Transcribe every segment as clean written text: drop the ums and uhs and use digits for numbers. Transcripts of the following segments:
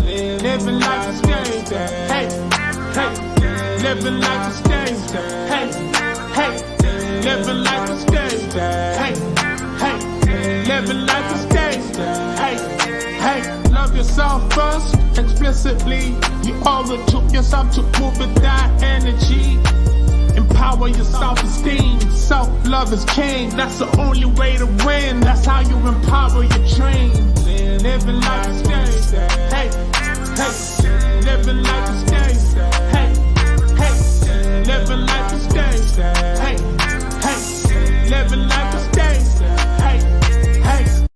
Living life is stage. Hey, hey. Living life is stage. Hey, hey. Living life is stage. Hey, hey. Living life is stage. Hey, hey. Love yourself first, explicitly. You owe it to yourself to move with that energy. Empower your self-esteem. Self-love is king. That's the only way to win. That's how you empower your dream. Living life is stage. Hey, hey. Living life is stage. Hey, hey. Living life is stage. Hey, hey. Living life is stage. Hey, hey.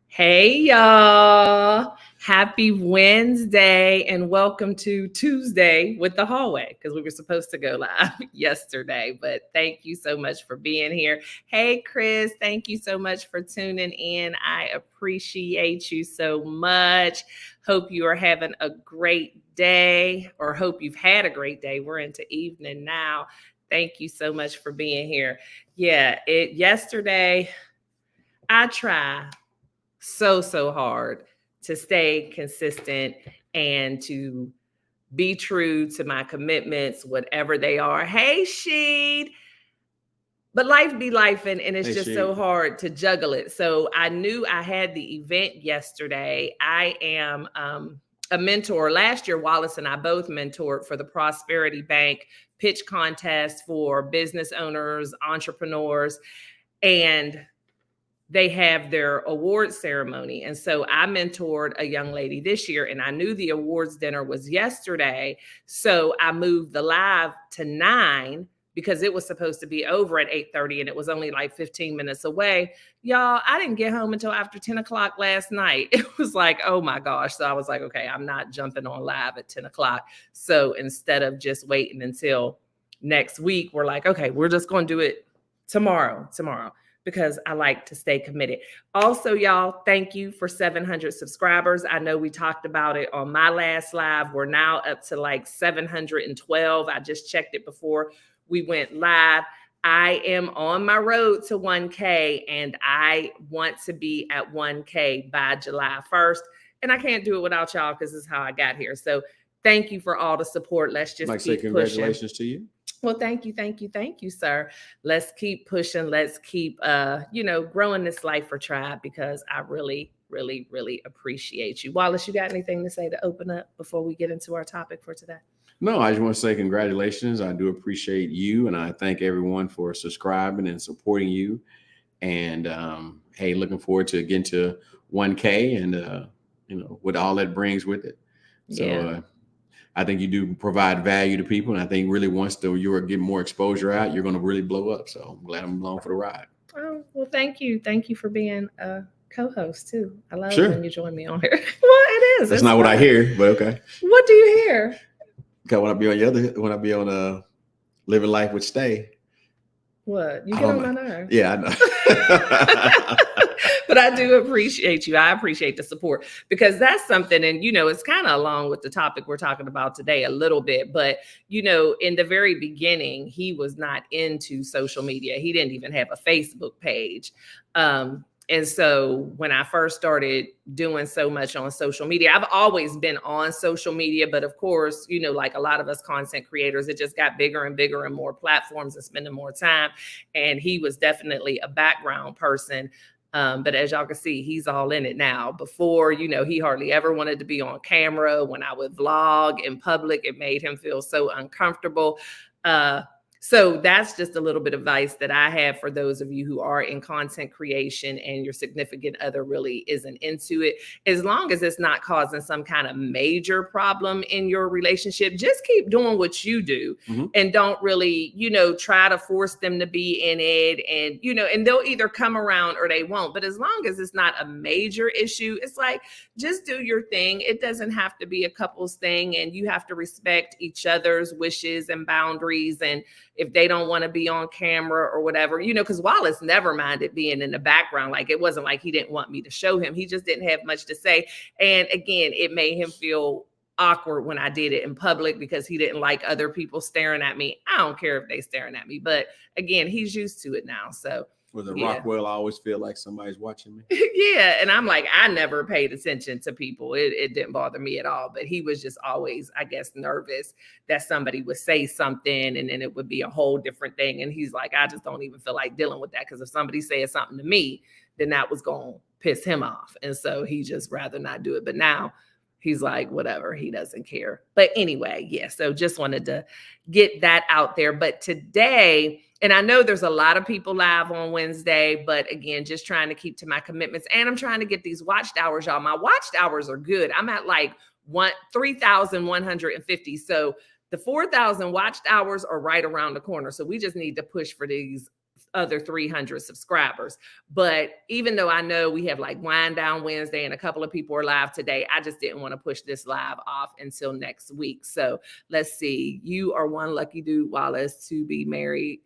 Hey, y'all. Happy Wednesday and welcome to Tuesday with the hallway, because we were supposed to go live yesterday, but thank you so much for being here. Hey, Chris, thank you so much for tuning in. I appreciate you so much. Hope you are having a great day, or hope you've had a great day. We're into evening now. Thank you so much for being here. Yeah, yesterday I tried so hard to stay consistent and to be true to my commitments, whatever they are. Hey, Sheed. But life be life, and it's just so hard to juggle it. So I knew I had the event yesterday. I am a mentor. Last year, Wallace and I both mentored for the Prosperity Bank pitch contest for business owners, entrepreneurs, and they have their awards ceremony. And so I mentored a young lady this year, and I knew the awards dinner was yesterday. So I moved the live to 9 because it was supposed to be over at 8:30 and it was only like 15 minutes away. Y'all, I didn't get home until after 10 o'clock last night. It was like, oh my gosh. So I was like, okay, I'm not jumping on live at 10 o'clock. So instead of just waiting until next week, we're like, okay, we're just going to do it tomorrow. Because I like to stay committed. Also, y'all, thank you for 700 subscribers. I know we talked about it on my last live. We're now up to like 712. I just checked it before we went live. I am on my road to 1K, and I want to be at 1K by July 1st. And I can't do it without y'all because this is how I got here. So thank you for all the support. Let's just keep pushing. Congratulations to you. Well, thank you, sir. Let's keep pushing. Let's keep, growing this Life for Tribe, because I really, really, really appreciate you. Wallace, you got anything to say to open up before we get into our topic for today? No, I just want to say congratulations. I do appreciate you, and I thank everyone for subscribing and supporting you. And hey, looking forward to getting to 1K and what all that brings with it. So. Yeah. I think you do provide value to people, and I think really once you get more exposure out, you're going to really blow up. So I'm glad I'm along for the ride. Oh, well, thank you. Thank you for being a co-host too. I love when you join me on here. Well, it is. That's not what I hear, but okay. What do you hear? Because when I be on Living Life with Stay. What? You get on my nerves. Yeah, I know. But I do appreciate you. I appreciate the support, because that's something, and, it's kind of along with the topic we're talking about today a little bit, but, in the very beginning, he was not into social media. He didn't even have a Facebook page. And so when I first started doing so much on social media, I've always been on social media, but of course, like a lot of us content creators, it just got bigger and bigger and more platforms and spending more time. And he was definitely a background person. But as y'all can see, he's all in it now. Before, he hardly ever wanted to be on camera. When I would vlog in public, it made him feel so uncomfortable. So that's just a little bit of advice that I have for those of you who are in content creation and your significant other really isn't into it. As long as it's not causing some kind of major problem in your relationship, just keep doing what you do, and don't really, try to force them to be in it. And, and they'll either come around or they won't. But as long as it's not a major issue, it's like, just do your thing. It doesn't have to be a couple's thing, and you have to respect each other's wishes and boundaries. And if they don't want to be on camera or whatever, because Wallace never minded being in the background. Like, it wasn't like he didn't want me to show him. He just didn't have much to say. And again, it made him feel awkward when I did it in public, because he didn't like other people staring at me. I don't care if they staring at me, but again, he's used to it now. So With a Yeah. Rockwell, I always feel like somebody's watching me. Yeah. And I'm like, I never paid attention to people. It didn't bother me at all. But he was just always, I guess, nervous that somebody would say something and then it would be a whole different thing. And he's like, I just don't even feel like dealing with that. Because if somebody said something to me, then that was going to piss him off. And so he just rather not do it. But now he's like, whatever, he doesn't care. But anyway, yeah, so just wanted to get that out there. But today, and I know there's a lot of people live on Wednesday, but again, just trying to keep to my commitments. And I'm trying to get these watched hours, y'all. My watched hours are good. I'm at like 3,150. So the 4,000 watched hours are right around the corner. So we just need to push for these other 300 subscribers. But even though I know we have like Wind Down Wednesday and a couple of people are live today, I just didn't want to push this live off until next week. So let's see. You are one lucky dude, Wallace, to be married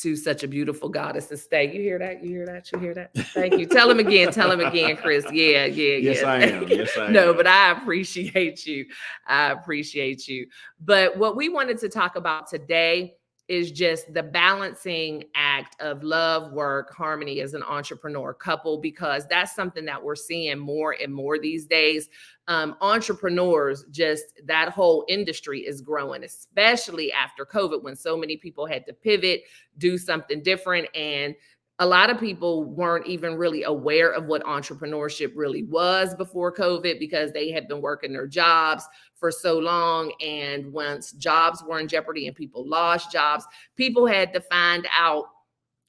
to such a beautiful goddess and stay. You hear that? You hear that? You hear that? Thank you. Tell him again. Tell him again, Chris. Yeah. Yes, I am. Yes, I am. No, but I appreciate you. I appreciate you. But what we wanted to talk about today is just the balancing act of love, work, harmony as an entrepreneur couple, because that's something that we're seeing more and more these days. Entrepreneurs, just that whole industry is growing, especially after COVID, when so many people had to pivot, do something different. And a lot of people weren't even really aware of what entrepreneurship really was before COVID because they had been working their jobs for so long. And once jobs were in jeopardy and people lost jobs, people had to find out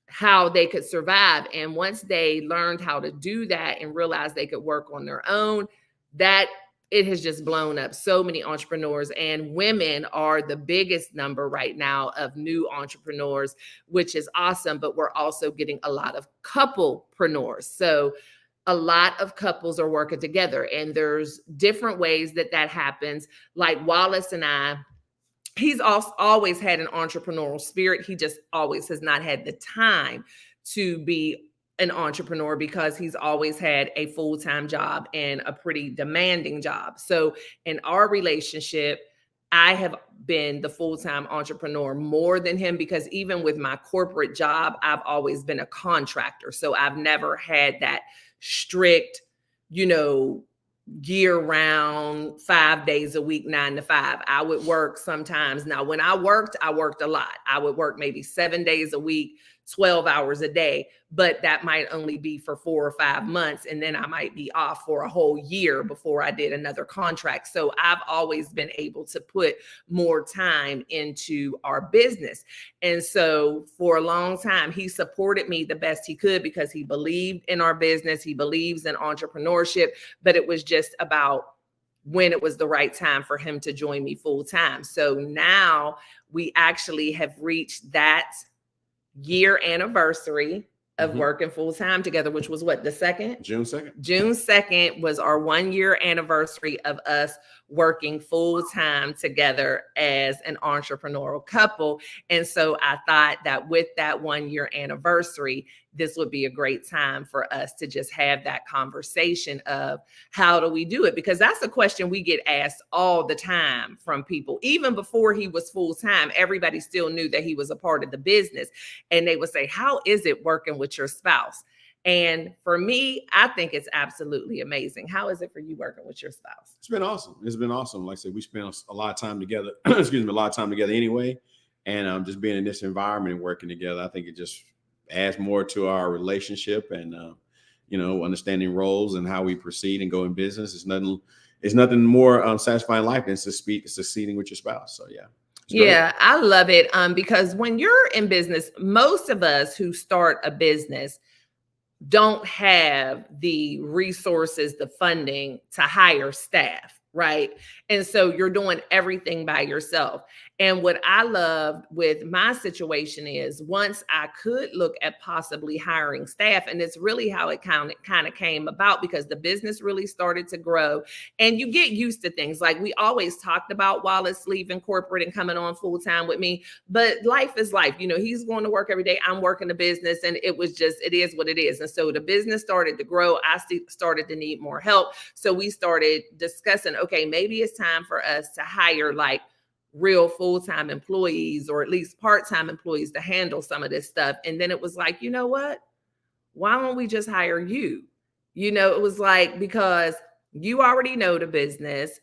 how they could survive. And once they learned how to do that and realized they could work on their own, that it has just blown up. So many entrepreneurs, and women are the biggest number right now of new entrepreneurs, which is awesome. But we're also getting a lot of couplepreneurs. So a lot of couples are working together, and there's different ways that happens. Like Wallace and I, he's always had an entrepreneurial spirit. He just always has not had the time to be an entrepreneur because he's always had a full-time job and a pretty demanding job. So in our relationship, I have been the full-time entrepreneur more than him because even with my corporate job, I've always been a contractor. So I've never had that strict, year-round, 5 days a week, 9 to 5. I would work sometimes. Now, when I worked a lot. I would work maybe 7 days a week, 12 hours a day, but that might only be for 4 or 5 months. And then I might be off for a whole year before I did another contract. So I've always been able to put more time into our business. And so for a long time, he supported me the best he could because he believed in our business. He believes in entrepreneurship, but it was just about when it was the right time for him to join me full time. So now we actually have reached that year anniversary of working full time together, which was what, the 2nd? June 2nd. June 2nd was our 1 year anniversary of us working full time together as an entrepreneurial couple. And so I thought that with that 1 year anniversary, this would be a great time for us to just have that conversation of how do we do it? Because that's a question we get asked all the time from people. Even before he was full time, everybody still knew that he was a part of the business. And they would say, how is it working with your spouse? And for me, I think it's absolutely amazing. How is it for you working with your spouse? It's been awesome. It's been awesome. Like I said, we spent a lot of time together, a lot of time together anyway. And just being in this environment and working together, I think it just adds more to our relationship and, understanding roles and how we proceed and go in business. It's nothing more satisfying in life than succeeding with your spouse. So, yeah. Yeah, I love it. Because when you're in business, most of us who start a business don't have the resources, the funding to hire staff, right? And so you're doing everything by yourself. And what I loved with my situation is once I could look at possibly hiring staff, and it's really how it kind of came about because the business really started to grow and you get used to things. Like we always talked about Wallace leaving corporate and coming on full time with me, but life is life. He's going to work every day. I'm working the business and it is what it is. And so the business started to grow. I started to need more help. So we started discussing, okay, maybe it's time for us to hire like real full-time employees or at least part-time employees to handle some of this stuff. And then it was like, you know what? Why don't we just hire you? You know, it was like, because you already know the business.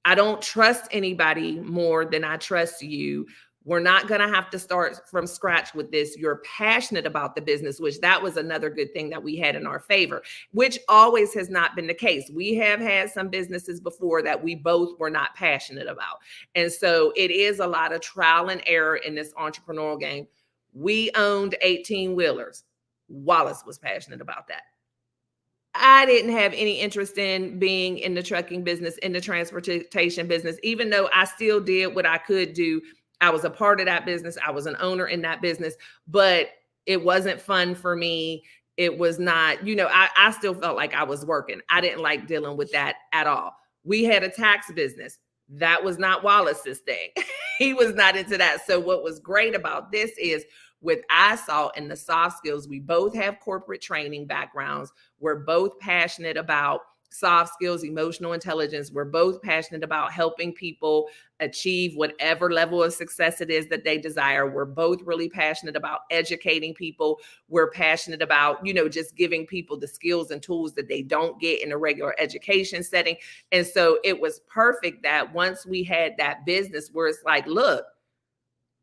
I don't trust anybody more than I trust you. We're not going to have to start from scratch with this. You're passionate about the business, which that was another good thing that we had in our favor, which always has not been the case. We have had some businesses before that we both were not passionate about. And so it is a lot of trial and error in this entrepreneurial game. We owned 18 wheelers. Wallace was passionate about that. I didn't have any interest in being in the trucking business, in the transportation business, even though I still did what I could do. I was a part of that business. I was an owner in that business, but it wasn't fun for me. It was not, you know, I still felt like I was working. I didn't like dealing with that at all. We had a tax business. That was not Wallace's thing. He was not into that. So what was great about this is with ISAL and the soft skills, we both have corporate training backgrounds. We're both passionate about soft skills, emotional intelligence. We're both passionate about helping people achieve whatever level of success it is that they desire. We're both really passionate about educating people. We're passionate about, you know, just giving people the skills and tools that they don't get in a regular education setting. And so it was perfect that once we had that business where it's like, look,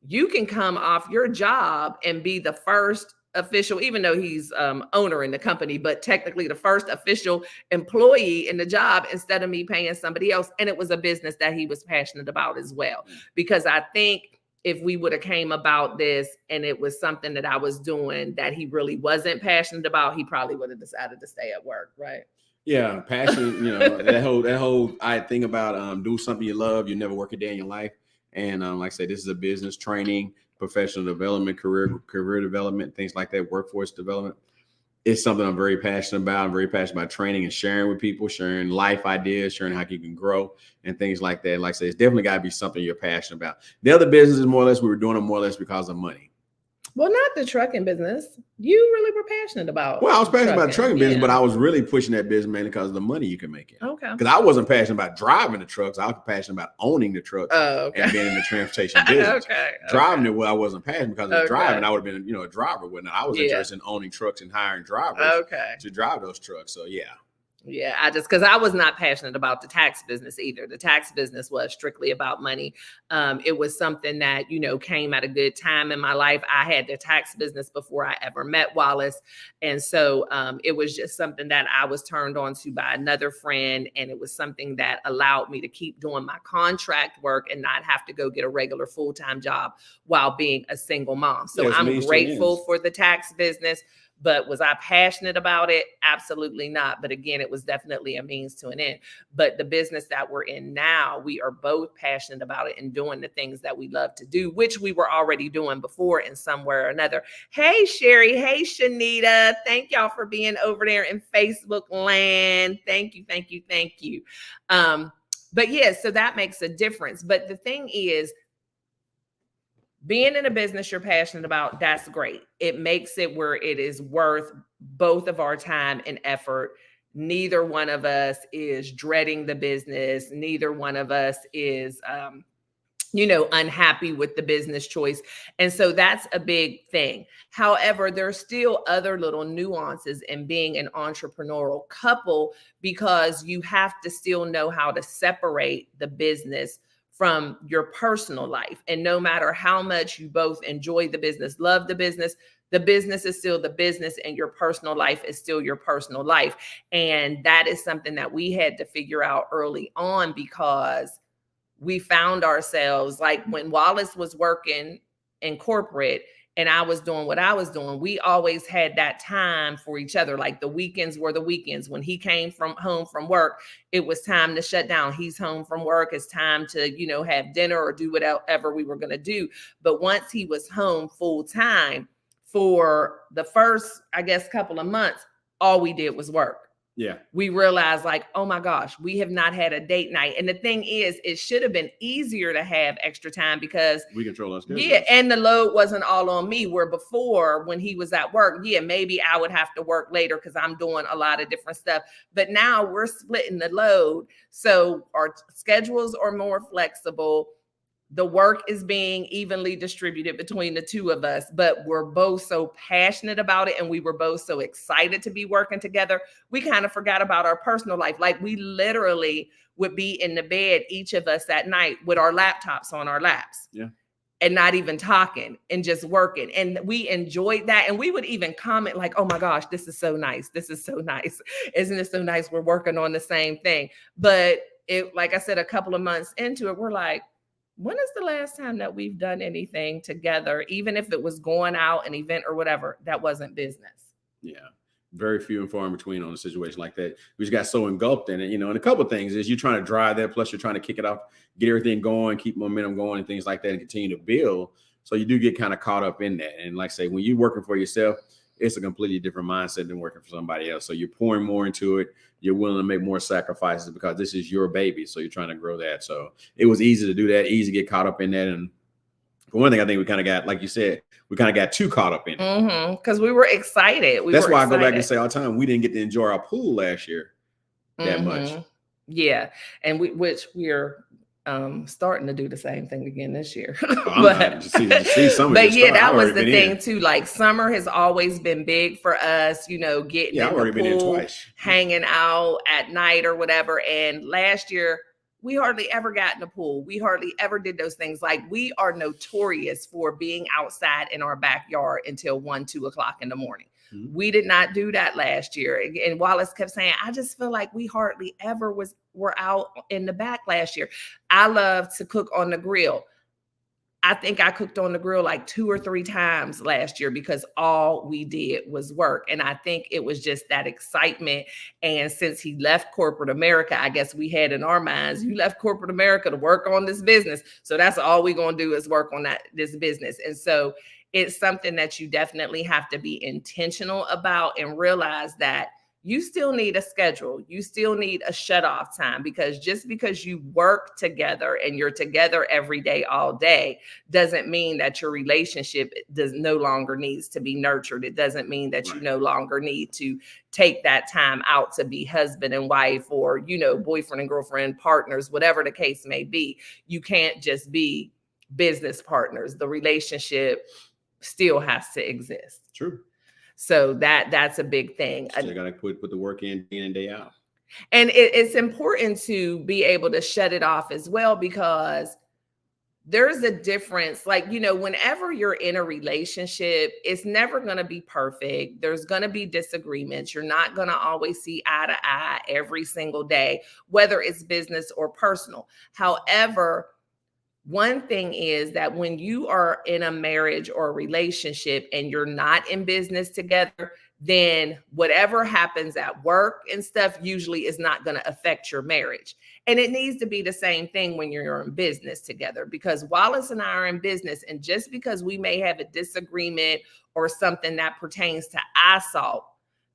you can come off your job and be the first official, even though he's owner in the company, but technically the first official employee in the job instead of me paying somebody else. And it was a business that he was passionate about as well. Because I think if we would have came about this and it was something that I was doing that he really wasn't passionate about, he probably would have decided to stay at work, right? Yeah, passion, you know, that whole I think about do something you love, you never work a day in your life. And like I said, this is a business training, professional development, career development, things like that, workforce development. It's something I'm very passionate about. I'm very passionate about training and sharing with people, sharing life ideas, sharing how you can grow and things like that. Like I said, it's definitely got to be something you're passionate about. The other businesses, more or less, we were doing them more or less because of money. Well, not the trucking business. You really were passionate about. Well, I was passionate about the trucking business, but I was really pushing that business mainly because of the money you can make it. Okay. Because I wasn't passionate about driving the trucks. I was passionate about owning the trucks and being in the transportation business. Driving it, well, I wasn't passionate because of driving. I would have been, you know, a driver. Wouldn't I was interested in owning trucks and hiring drivers to drive those trucks. So yeah. Yeah, because I was not passionate about the tax business either. The tax business was strictly about money. It was something that, you know, came at a good time in my life. I had the tax business before I ever met Wallace. And so it was just something that I was turned on to by another friend. And it was something that allowed me to keep doing my contract work and not have to go get a regular full-time job while being a single mom. So I'm grateful for the tax business. But was I passionate about it? Absolutely not. But again, it was definitely a means to an end. But the business that we're in now, we are both passionate about it and doing the things that we love to do, which we were already doing before in some way or another. Hey, Sherry. Hey, Shanita. Thank y'all for being over there in Facebook land. Thank you, thank you, thank you. But yeah, so that makes a difference. But the thing is, being in a business you're passionate about, that's great. It makes it where it is worth both of our time and effort. Neither one of us is dreading the business. Neither one of us is, unhappy with the business choice. And so that's a big thing. However, there's still other little nuances in being an entrepreneurial couple because you have to still know how to separate the business from your personal life. And no matter how much you both enjoy the business, love the business is still the business and your personal life is still your personal life. And that is something that we had to figure out early on because we found ourselves, like when Wallace was working in corporate and I was doing what I was doing, we always had that time for each other. Like the weekends were the weekends. When he came home from work, it was time to shut down. He's home from work. It's time to, have dinner or do whatever we were going to do. But once he was home full time for the first, I guess, couple of months, all we did was work. Yeah. We realized like, oh my gosh, we have not had a date night. And the thing is, it should have been easier to have extra time because we control our schedule. Yeah. And the load wasn't all on me, where before when he was at work, maybe I would have to work later because I'm doing a lot of different stuff. But now we're splitting the load. So our schedules are more flexible. the work is being evenly distributed between the two of us, but we're both so passionate about it and we were both so excited to be working together, we kind of forgot about our personal life. Like we literally would be in the bed, each of us at night with our laptops on our laps. Yeah. And not even talking and just working. And we enjoyed that. And we would even comment like, oh my gosh, this is so nice. This is so nice. Isn't it so nice? We're working on the same thing. But it, like I said, a couple of months into it, we're like, when is the last time that we've done anything together? Even if it was going out, an event or whatever, that wasn't business. Yeah. Very few and far in between on a situation like that. We just got so engulfed in it, you know, and a couple of things is you're trying to drive that, plus you're trying to kick it off, get everything going, keep momentum going and things like that and continue to build. So you do get kind of caught up in that. And like I say, when you're working for yourself, it's a completely different mindset than working for somebody else. So you're pouring more into it. You're willing to make more sacrifices because this is your baby. So you're trying to grow that. So it was easy to do that, easy to get caught up in that. And for one thing, I think we kind of got, like you said, we kind of got too caught up in it. Because we were excited. That's why I go back and say all the time, we didn't get to enjoy our pool last year that much. Yeah. And which we're starting to do the same thing again this year. But yeah, that was the thing too. Like summer has always been big for us, you know, getting in the pool, hanging out at night or whatever. And last year, we hardly ever got in the pool. We hardly ever did those things. Like we are notorious for being outside in our backyard until 1, 2 o'clock in the morning. Mm-hmm. We did not do that last year. And Wallace kept saying, I just feel like we hardly ever were out in the back last year. I love to cook on the grill. I think I cooked on the grill like 2 or 3 times last year because all we did was work. And I think it was just that excitement. And since he left corporate America, I guess we had in our minds, you left corporate America to work on this business. So that's all we're going to do is work on this business. And so it's something that you definitely have to be intentional about and realize that you still need a schedule. You still need a shut off time, because just because you work together and you're together every day, all day, doesn't mean that your relationship no longer needs to be nurtured. It doesn't mean that you no longer need to take that time out to be husband and wife or, you know, boyfriend and girlfriend, partners, whatever the case may be. You can't just be business partners. The relationship still has to exist. True. So that's a big thing. So you got to put the work in day in and day out. And it's important to be able to shut it off as well, because there's a difference. Like, you know, whenever you're in a relationship, it's never going to be perfect. There's going to be disagreements. You're not going to always see eye to eye every single day, whether it's business or personal. However, one thing is that when you are in a marriage or a relationship and you're not in business together, then whatever happens at work and stuff usually is not going to affect your marriage. And it needs to be the same thing when you're in business together, because Wallace and I are in business, and just because we may have a disagreement or something that pertains to assault,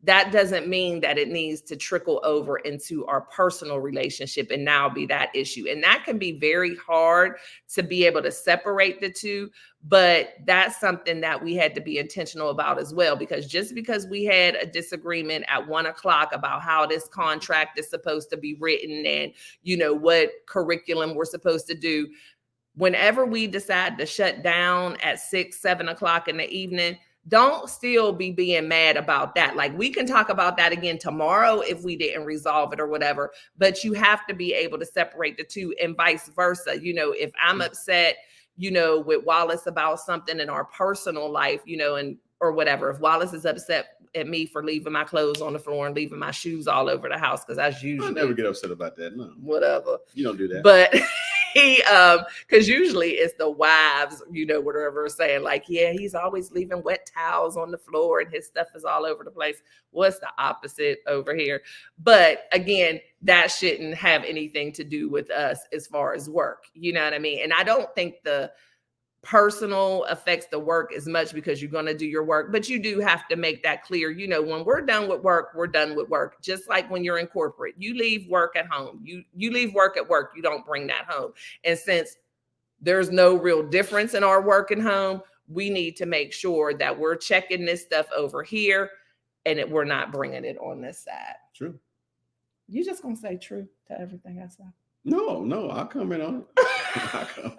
that doesn't mean that it needs to trickle over into our personal relationship and now be that issue. And that can be very hard to be able to separate the two, but that's something that we had to be intentional about as well, because just because we had a disagreement at 1 o'clock about how this contract is supposed to be written and, you know, what curriculum we're supposed to do, whenever we decide to shut down at 6, 7 o'clock in the evening, don't still be being mad about that. Like, we can talk about that again tomorrow if we didn't resolve it or whatever, but you have to be able to separate the two, and vice versa. You know, if I'm upset, you know, with Wallace about something in our personal life, you know, and or whatever, if Wallace is upset at me for leaving my clothes on the floor and leaving my shoes all over the house, because that's usually, I never get upset about that. No, whatever. You don't do that. But he, because usually it's the wives, you know, whatever, saying like, yeah, he's always leaving wet towels on the floor and his stuff is all over the place. What's the opposite over here? But again, that shouldn't have anything to do with us as far as work. You know what I mean? And I don't think the personal affects the work as much, because you're going to do your work, but you do have to make that clear. You know, when we're done with work, we're done with work. Just like when you're in corporate, you leave work at home, you leave work at work, you don't bring that home. And since there's no real difference in our work and home, we need to make sure that we're checking this stuff over here and that we're not bringing it on this side. True. You just going to say true to everything I say? No, I'll comment on it. I'll comment.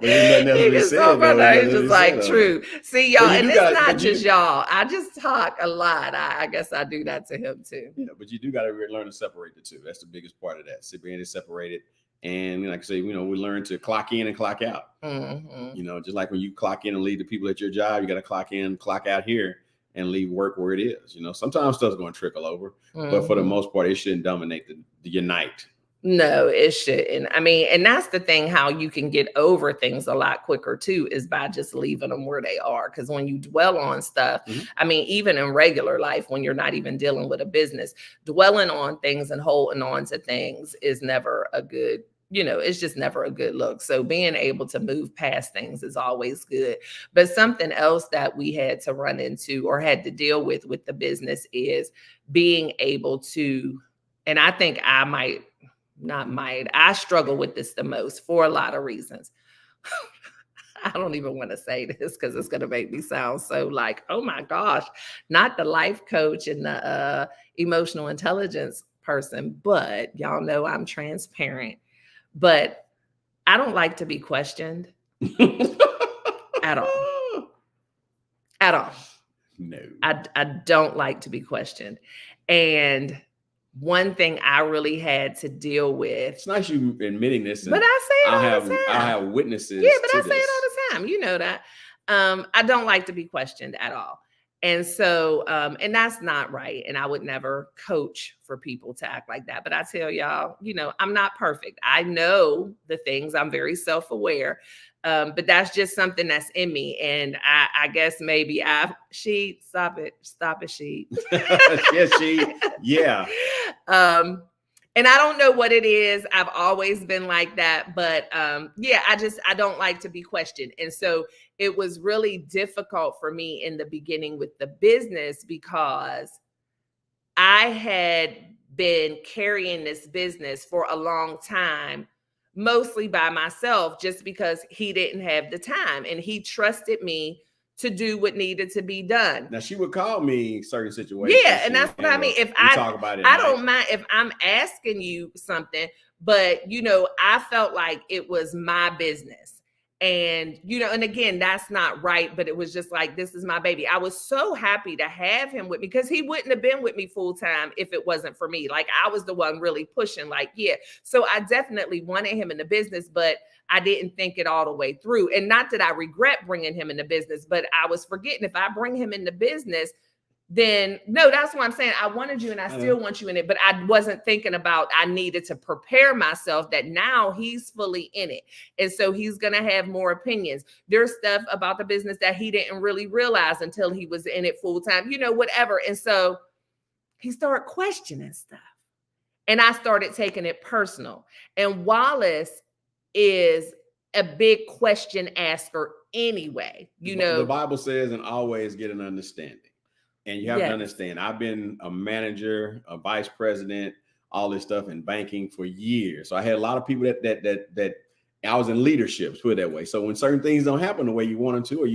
But there's nothing else to be said, though. He's just like, true. See, y'all, and it's not just y'all. I just talk a lot. I guess I do that to him too. Yeah, but you do got to learn to separate the two. That's the biggest part of that. Being to separate it. And like I say, we learn to clock in and clock out. Mm-hmm. Just like when you clock in and leave the people at your job, you got to clock in, clock out here and leave work where it is. Sometimes stuff's going to trickle over, but for the most part, it shouldn't dominate the unite. No, it shouldn't. I mean, and that's the thing, how you can get over things a lot quicker too, is by just leaving them where they are. Because when you dwell on stuff, I mean, even in regular life, when you're not even dealing with a business, dwelling on things and holding on to things is never a good, it's just never a good look. So being able to move past things is always good. But something else that we had to run into or had to deal with the business is being able to, and I think I struggle with this the most for a lot of reasons. I don't even want to say this because it's going to make me sound so like, oh my gosh, not the life coach and the emotional intelligence person, but y'all know I'm transparent. But I don't like to be questioned at all. At all. No. I don't like to be questioned. And one thing I really had to deal with. It's nice you admitting this. But I say it all the time. I have witnesses. Yeah, but I say it all the time. You know that. I don't like to be questioned at all. And so, and that's not right. And I would never coach for people to act like that. But I tell y'all, I'm not perfect. I know the things. I'm very self-aware. But that's just something that's in me. And I guess maybe stop it, she. Yes, she, yeah. And I don't know what it is. I've always been like that, but I don't like to be questioned. And so it was really difficult for me in the beginning with the business because I had been carrying this business for a long time, mostly by myself, just because he didn't have the time and he trusted me to do what needed to be done. Now she would call me certain situations. Yeah, and that's what I mean. If I talk about it, I don't mind if I'm asking you something, but I felt like it was my business. And, and again, that's not right, but it was just like, this is my baby. I was so happy to have him with me because he wouldn't have been with me full time if it wasn't for me. Like I was the one really pushing, so I definitely wanted him in the business, but I didn't think it all the way through. And not that I regret bringing him in the business, but I was forgetting if I bring him in the business, then no, that's what I'm saying. I wanted you and I still want you in it, but I wasn't thinking about, I needed to prepare myself that now he's fully in it. And so he's going to have more opinions. There's stuff about the business that he didn't really realize until he was in it full time, whatever. And so he started questioning stuff and I started taking it personal. And Wallace is a big question asker anyway, The Bible says, and always get an understanding. And you have to understand, I've been a manager, a vice president, all this stuff in banking for years. So I had a lot of people that I was in leadership, put it that way. So when certain things don't happen the way you want them to, or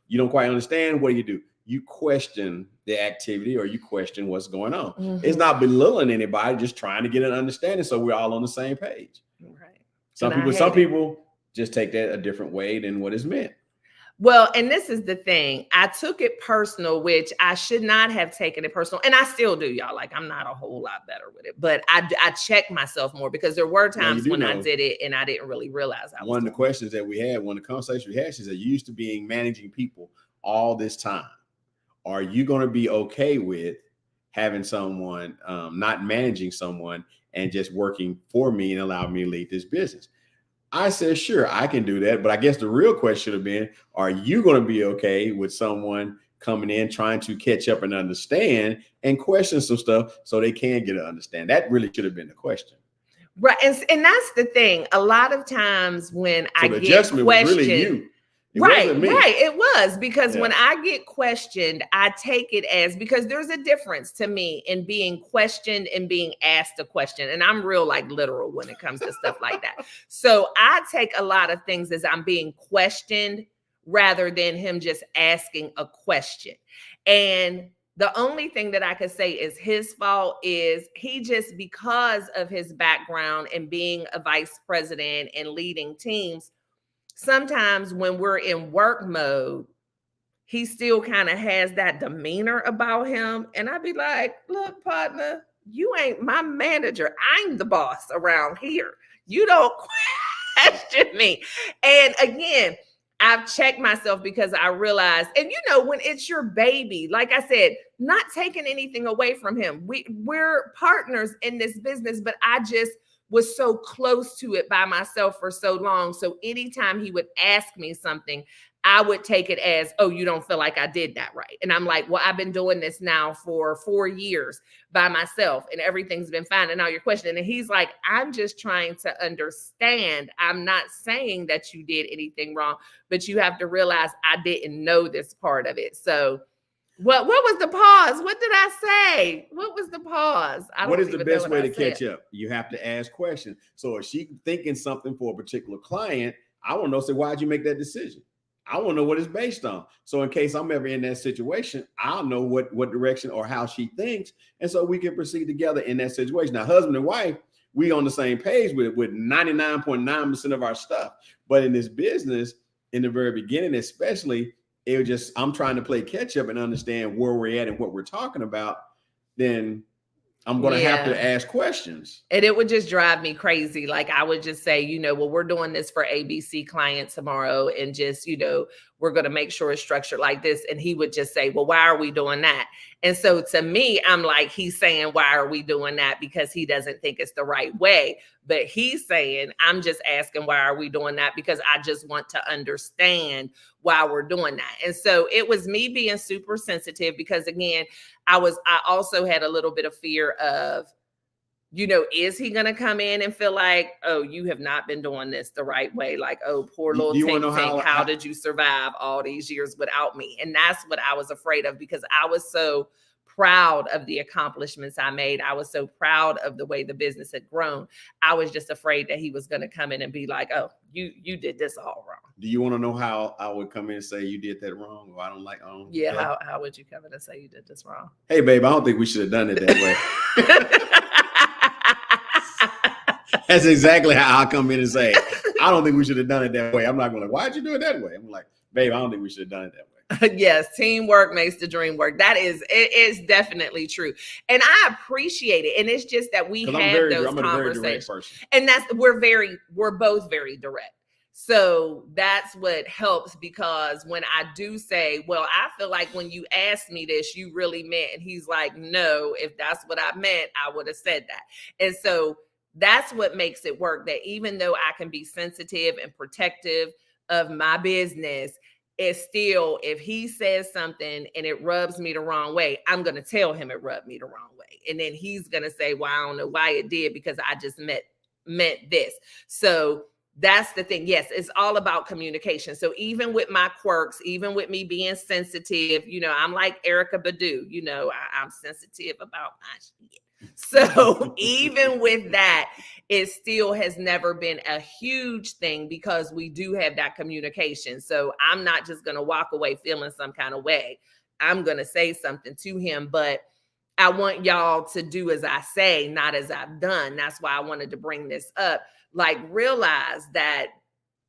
you don't quite understand, what do? You question the activity or you question what's going on. Mm-hmm. It's not belittling anybody, just trying to get an understanding so we're all on the same page. Right. Some people just take that a different way than what is meant. Well, and this is the thing. I took it personal, which I should not have taken it personal. And I still do, y'all. Like, I'm not a whole lot better with it. But I check myself more because there were times when I did it and I didn't really realize I was one of the questions that we had, one of the conversations we had, she said, you used to being managing people all this time. Are you going to be okay with having someone, not managing someone and just working for me and allow me to lead this business? I said, sure, I can do that. But I guess the real question should have been, are you going to be okay with someone coming in, trying to catch up and understand and question some stuff so they can get an understand? That really should have been the question. Right. And that's the thing. A lot of times when I get questioned, was really you. Right. It was because when I get questioned, I take it as, because there's a difference to me in being questioned and being asked a question. And I'm real literal when it comes to stuff like that. So I take a lot of things as I'm being questioned rather than him just asking a question. And The only thing that I could say is his fault is he just, because of his background and being a vice president and leading teams, sometimes when we're in work mode, he still kind of has that demeanor about him. And I'd be like, look, partner, you ain't my manager. I'm the boss around here. You don't question me. And again, I've checked myself because I realized, and when it's your baby, like I said, not taking anything away from him. We're partners in this business, but I just was so close to it by myself for so long. So anytime he would ask me something, I would take it as, oh, you don't feel like I did that right. And I'm like, well, I've been doing this now for 4 years by myself and everything's been fine. And now you're questioning. And he's like, I'm just trying to understand. I'm not saying that you did anything wrong, but you have to realize I didn't know this part of it. So what was the pause? What did I say? What was the pause? What is the best way to catch up? You have to ask questions. So if she's thinking something for a particular client, I want to know, say, why'd you make that decision? I want to know what it's based on. So in case I'm ever in that situation, I'll know what direction or how she thinks. And so we can proceed together in that situation. Now, husband and wife, we on the same page with 99.9% of our stuff. But in this business, in the very beginning, especially, I'm trying to play catch up and understand where we're at and what we're talking about. Then I'm going to have to ask questions. And it would just drive me crazy. Like I would just say, well, we're doing this for ABC client tomorrow. And just, we're going to make sure it's structured like this. And he would just say, well, why are we doing that? And so to me, I'm like, he's saying, why are we doing that? Because he doesn't think it's the right way. But he's saying, I'm just asking, why are we doing that? Because I just want to understand why we're doing that. And so it was me being super sensitive because, again, I also had a little bit of fear of, is he going to come in and feel like, oh, you have not been doing this the right way? Like, oh, poor little Tink, how did you survive all these years without me? And that's what I was afraid of because I was so proud of the accomplishments I made. I was so proud of the way the business had grown. I was just afraid that he was going to come in and be like, oh, you did this all wrong. Do you want to know how I would come in and say you did that wrong? Or I don't like, yeah. How would you come in and say you did this wrong? Hey, babe, I don't think we should have done it that way. That's exactly how I'll come in and say, I don't think we should have done it that way. I'm not going to, why'd you do it that way? I'm like, babe, I don't think we should have done it that way. Yes, teamwork makes the dream work. It is definitely true. And I appreciate it. And it's just that we have those conversations. And we're both very direct. So that's what helps because when I do say, well, I feel like when you asked me this, you really meant, and he's like, no, if that's what I meant, I would have said that. And so that's what makes it work, that even though I can be sensitive and protective of my business, it's still, if he says something and it rubs me the wrong way, I'm going to tell him it rubbed me the wrong way. And then he's going to say, well, I don't know why it did because I just meant this. So that's the thing. Yes, it's all about communication. So even with my quirks, even with me being sensitive, I'm like Erykah Badu, I'm sensitive about my shit. So even with that, it still has never been a huge thing because we do have that communication. So I'm not just going to walk away feeling some kind of way. I'm going to say something to him, but I want y'all to do as I say, not as I've done. That's why I wanted to bring this up. Like, realize that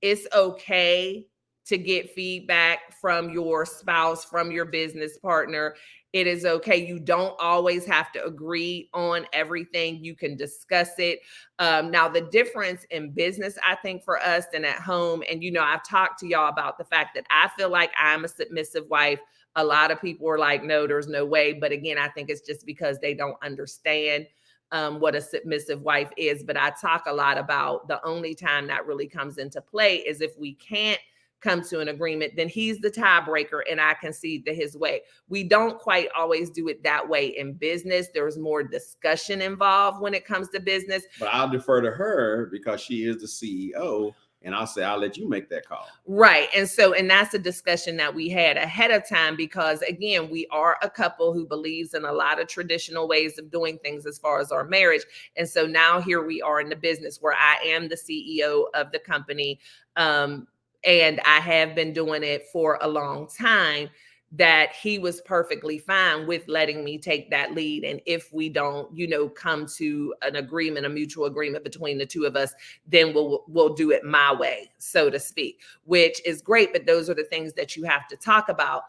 it's okay to get feedback from your spouse, from your business partner. It is okay. You don't always have to agree on everything. You can discuss it. Now, the difference in business, I think, for us and at home, and, I've talked to y'all about the fact that I feel like I'm a submissive wife. A lot of people are like, no, there's no way. But again, I think it's just because they don't understand what a submissive wife is. But I talk a lot about the only time that really comes into play is if we can't come to an agreement, then he's the tiebreaker and I concede to his way. We don't quite always do it that way in business. There's more discussion involved when it comes to business. But I'll defer to her because she is the CEO. And I'll say, I'll let you make that call. Right. And that's a discussion that we had ahead of time because, again, we are a couple who believes in a lot of traditional ways of doing things as far as our marriage. And so now here we are in the business where I am the CEO of the company. And I have been doing it for a long time. that he was perfectly fine with letting me take that lead. And if we don't, come to an agreement, a mutual agreement between the two of us, then we'll do it my way, so to speak, which is great. But those are the things that you have to talk about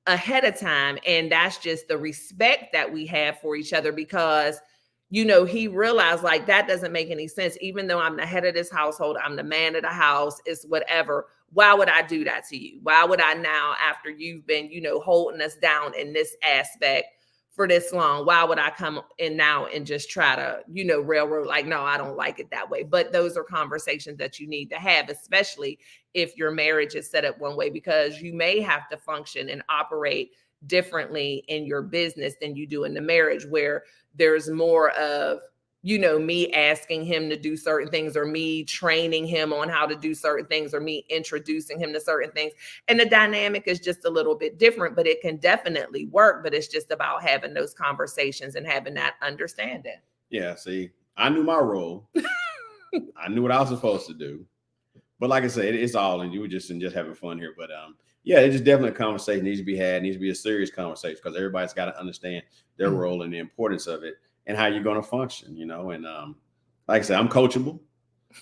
ahead of time. And that's just the respect that we have for each other, because he realized like that doesn't make any sense. Even though I'm the head of this household, I'm the man of the house, it's whatever. Why would I do that to you? Why would I now, after you've been, holding us down in this aspect for this long, why would I come in now and just try to, railroad? Like, no, I don't like it that way. But those are conversations that you need to have, especially if your marriage is set up one way, because you may have to function and operate differently in your business than you do in the marriage, where there's more of, me asking him to do certain things, or me training him on how to do certain things, or me introducing him to certain things. And the dynamic is just a little bit different, but it can definitely work. But it's just about having those conversations and having that understanding. Yeah. See, I knew my role. I knew what I was supposed to do. But like I said, it's all, and you were just having fun here. But yeah, it's just definitely a conversation needs to be had. It needs to be a serious conversation, because everybody's got to understand their role and the importance of it and how you're going to function, And like I said, I'm coachable.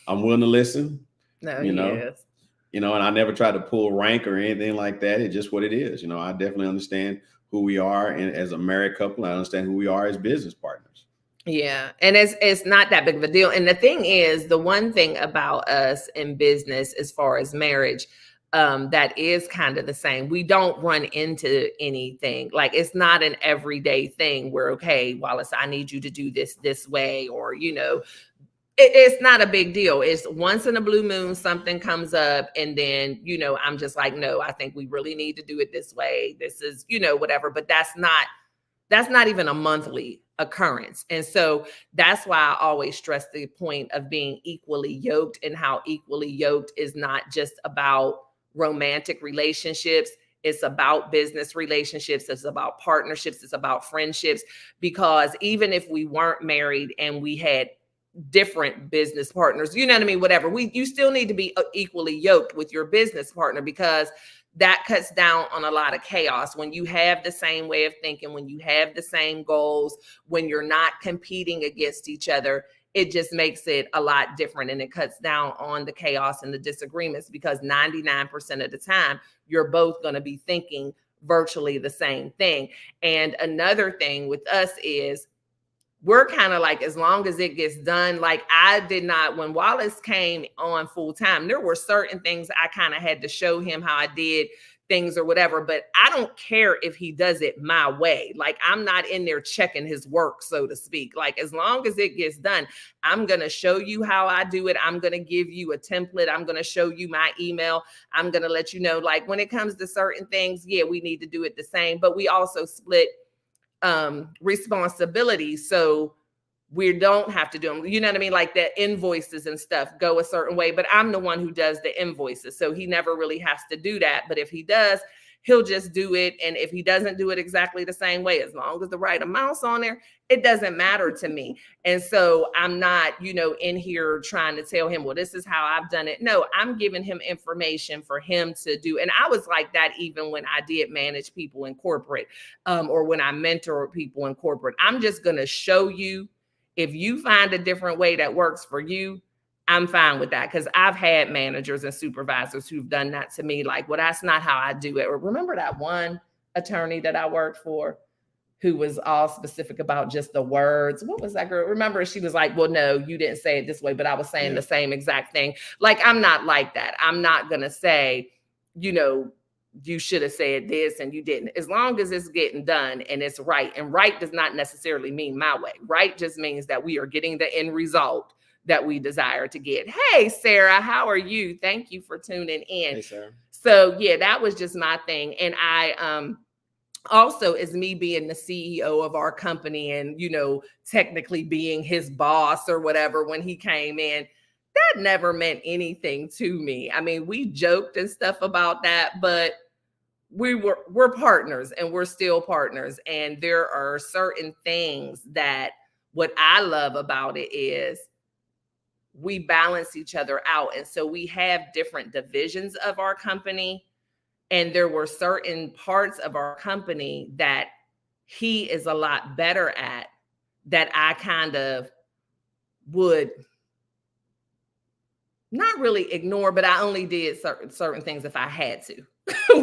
I'm willing to listen. No, yes. And I never try to pull rank or anything like that. It's just what it is. I definitely understand who we are, and as a married couple, I understand who we are as business partners. Yeah. And it's not that big of a deal. And the thing is, the one thing about us in business, as far as marriage, that is kind of the same. We don't run into anything. Like, it's not an everyday thing where, okay, Wallace, I need you to do this way, or, it's not a big deal. It's once in a blue moon, something comes up, and then, I'm just like, no, I think we really need to do it this way. This is, whatever, but that's not even a monthly occurrence. And so that's why I always stress the point of being equally yoked, and how equally yoked is not just about romantic relationships. It's about business relationships. It's about partnerships. It's about friendships. Because even if we weren't married and we had different business partners, you know what I mean? Whatever, you still need to be equally yoked with your business partner, because that cuts down on a lot of chaos. When you have the same way of thinking, when you have the same goals, when you're not competing against each other, it just makes it a lot different, and it cuts down on the chaos and the disagreements, because 99% of the time you're both going to be thinking virtually the same thing. And another thing with us is, we're kind of like, as long as it gets done. Like, I did not, when Wallace came on full time, there were certain things I kind of had to show him how I did things or whatever, but I don't care if he does it my way. Like, I'm not in there checking his work, so to speak. Like, as long as it gets done, I'm going to show you how I do it. I'm going to give you a template. I'm going to show you my email. I'm going to let you know, like, when it comes to certain things, yeah, we need to do it the same, but we also split responsibility, so we don't have to do them, you know what I mean? Like, the invoices and stuff go a certain way, but I'm the one who does the invoices, so he never really has to do that. But if he does, he'll just do it. And if he doesn't do it exactly the same way, as long as the right amount's on there, it doesn't matter to me. And so I'm not, in here trying to tell him, well, this is how I've done it. No, I'm giving him information for him to do. And I was like that even when I did manage people in corporate, or when I mentor people in corporate. I'm just going to show you. If you find a different way that works for you, I'm fine with that, because I've had managers and supervisors who've done that to me. Like, well, that's not how I do it. Or remember that one attorney that I worked for who was all specific about just the words? What was that girl? Remember, she was like, well, no, you didn't say it this way, but I was saying the same exact thing. Like, I'm not like that. I'm not going to say, you should have said this and you didn't. As long as it's getting done and it's right. And right does not necessarily mean my way. Right just means that we are getting the end result that we desire to get. Hey, Sarah, how are you? Thank you for tuning in. Hey, Sarah. So yeah, that was just my thing. And I also, as me being the CEO of our company and, technically being his boss or whatever, when he came in, that never meant anything to me. I mean, we joked and stuff about that, but we're partners, and we're still partners. And there are certain things that what I love about it is we balance each other out. And so we have different divisions of our company, And there were certain parts of our company that he is a lot better at that I kind of would not really ignore, but I only did certain things if I had to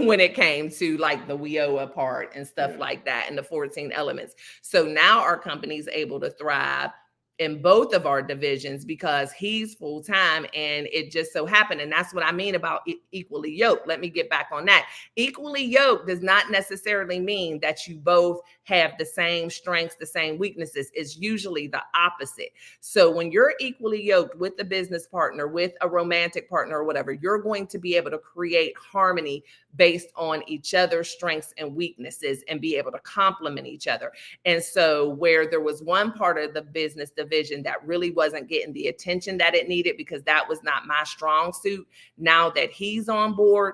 when it came to like the WIOA part and stuff like that and the 14 elements. So now our company is able to thrive in both of our divisions because he's full-time, and it just so happened. And that's what I mean about equally yoked. Let me get back on that. Equally yoked does not necessarily mean that you both have the same strengths, the same weaknesses. It's usually the opposite. So when you're equally yoked with a business partner, with a romantic partner or whatever, you're going to be able to create harmony based on each other's strengths and weaknesses and be able to complement each other. And so where there was one part of the business division that really wasn't getting the attention that it needed because that was not my strong suit, now that he's on board,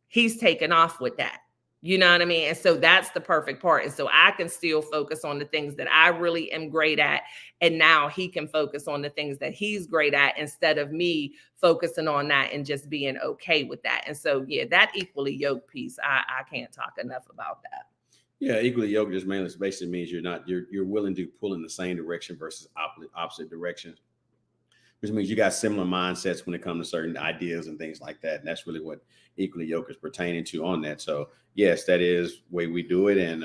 he's taken off with that. You know what I mean? And so that's the perfect part. And so I can still focus on the things that I really am great at. And now he can focus on the things that he's great at instead of me focusing on that and just being okay with that. And so, yeah, that equally yoked piece, I can't talk enough about that. Yeah, equally yoked just mainly basically means you're willing to pull in the same direction versus opposite directions, which means you got similar mindsets when it comes to certain ideas and things like that. And that's really what equally yoked is pertaining to on that. So yes, that is the way we do it. And,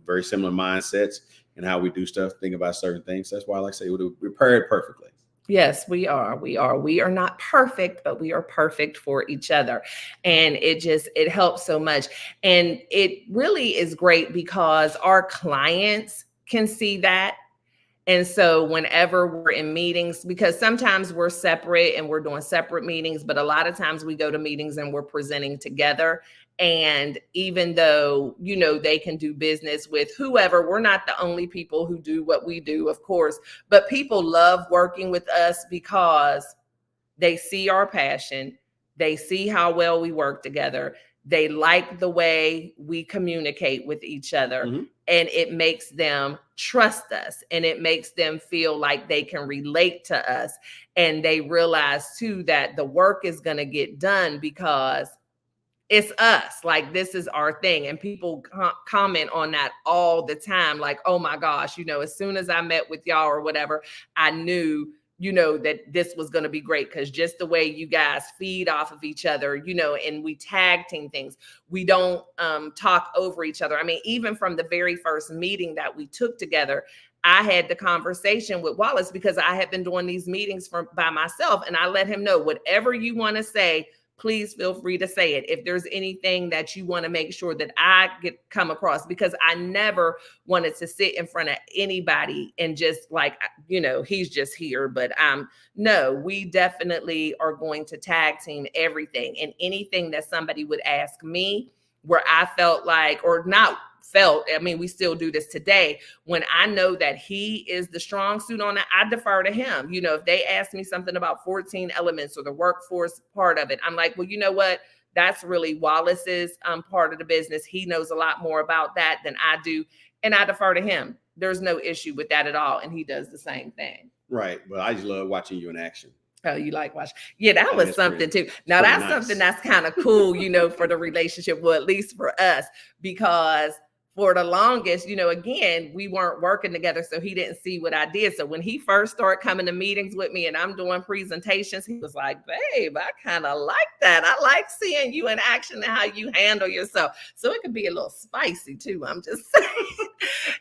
very similar mindsets and how we do stuff, think about certain things. That's why I like to say we're paired perfectly. Yes, we are. We are not perfect, but we are perfect for each other. And it helps so much. And it really is great because our clients can see that. And so whenever we're in meetings, because sometimes we're separate and we're doing separate meetings, but a lot of times we go to meetings and we're presenting together. And even though, they can do business with whoever, we're not the only people who do what we do, of course, but people love working with us because they see our passion. They see how well we work together. They like the way we communicate with each other. Mm-hmm. And it makes them trust us, and it makes them feel like they can relate to us. And they realize too that the work is going to get done because it's us. Like, this is our thing. And people comment on that all the time. Like, oh my gosh, as soon as I met with y'all or whatever, I knew that this was going to be great because just the way you guys feed off of each other, and we tag team things. We don't talk over each other. I mean, even from the very first meeting that we took together, I had the conversation with Wallace because I had been doing these meetings by myself, and I let him know whatever you want to say, please feel free to say it. If there's anything that you want to make sure that I come across, because I never wanted to sit in front of anybody and just like, he's just here. But no, we definitely are going to tag team everything, and anything that somebody would ask me where I felt like, or not felt, I mean, we still do this today. When I know that he is the strong suit on it, I defer to him. If they ask me something about 14 elements or the workforce part of it, I'm like, well, you know what? That's really Wallace's part of the business. He knows a lot more about that than I do. And I defer to him. There's no issue with that at all. And he does the same thing. Right. Well, I just love watching you in action. Oh, you like watch? Yeah, that was something too. Now that's nice. Something that's kind of cool, for the relationship, well, at least for us, because for the longest, again, we weren't working together, so he didn't see what I did. So when he first started coming to meetings with me and I'm doing presentations, he was like, babe, I kind of like that. I like seeing you in action and how you handle yourself. So it could be a little spicy too, I'm just saying,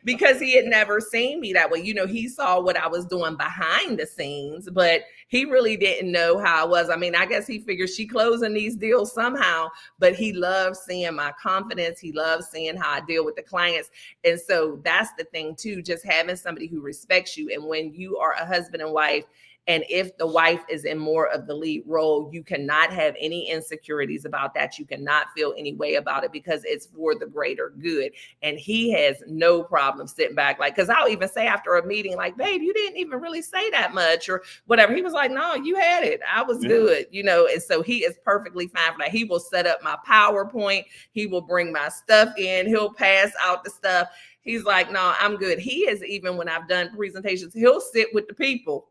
because he had never seen me that way. He saw what I was doing behind the scenes, but he really didn't know how I was. I mean, I guess he figured she closing these deals somehow, but he loves seeing my confidence. He loves seeing how I deal with the clients. And so that's the thing too, just having somebody who respects you. And when you are a husband and wife, and if the wife is in more of the lead role, you cannot have any insecurities about that. You cannot feel any way about it because it's for the greater good. And he has no problem sitting back. Like, because I'll even say after a meeting, like, babe, you didn't even really say that much or whatever. He was like, no, you had it. I was good, And so he is perfectly fine for that. He will set up my PowerPoint. He will bring my stuff in. He'll pass out the stuff. He's like, no, I'm good. He is, even when I've done presentations, he'll sit with the people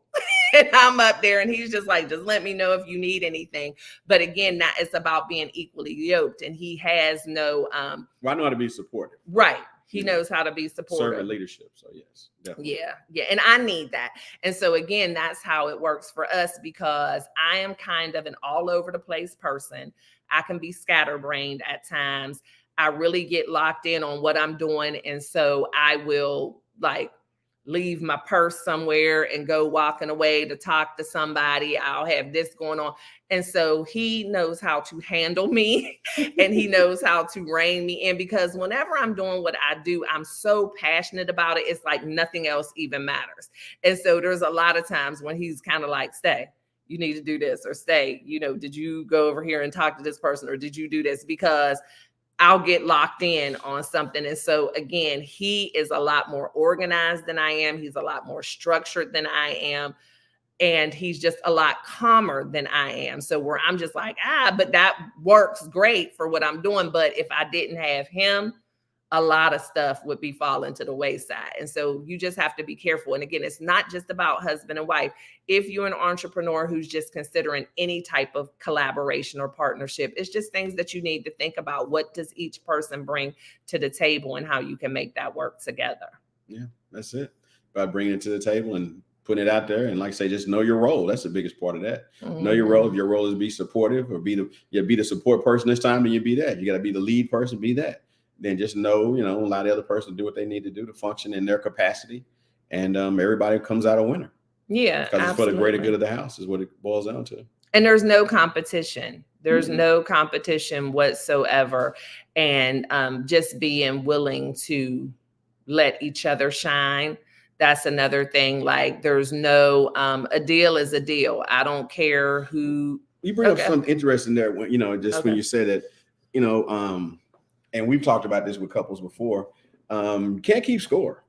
And I'm up there and he's just like, just let me know if you need anything. But again, that it's about being equally yoked. And he has no well, I know how to be supportive. Right. He knows how to be supportive. Servant leadership. So yes, definitely. Yeah. And I need that. And so again, that's how it works for us, because I am kind of an all over the place person. I can be scatterbrained at times. I really get locked in on what I'm doing. And so I will like leave my purse somewhere and go walking away to talk to somebody. I'll have this going on. And so he knows how to handle me and he knows how to rein me in, because whenever I'm doing what I do, I'm so passionate about it. It's like nothing else even matters. And so there's a lot of times when he's kind of like, Stay, you need to do this, or Stay, did you go over here and talk to this person, or did you do this? Because I'll get locked in on something. And so again, he is a lot more organized than I am. He's a lot more structured than I am. And he's just a lot calmer than I am. So where I'm just like, but that works great for what I'm doing. But if I didn't have him, a lot of stuff would be falling to the wayside. And so you just have to be careful. And again, it's not just about husband and wife. If you're an entrepreneur who's just considering any type of collaboration or partnership, it's just things that you need to think about. What does each person bring to the table and how you can make that work together? Yeah, that's it. By bringing it to the table and putting it out there. And like I say, just know your role. That's the biggest part of that. Mm-hmm. Know your role. If your role is be supportive or be the support person this time, then you be that. You got to be the lead person, be that. Then just know, allow the other person to do what they need to do to function in their capacity. And everybody comes out a winner. Yeah, because it's for the greater good of the house is what it boils down to. And there's no competition. There's no competition whatsoever. And just being willing to let each other shine. That's another thing. Like there's no, a deal is a deal. I don't care who. You bring up something interesting there when, when you say that, and we've talked about this with couples before. Can't keep score.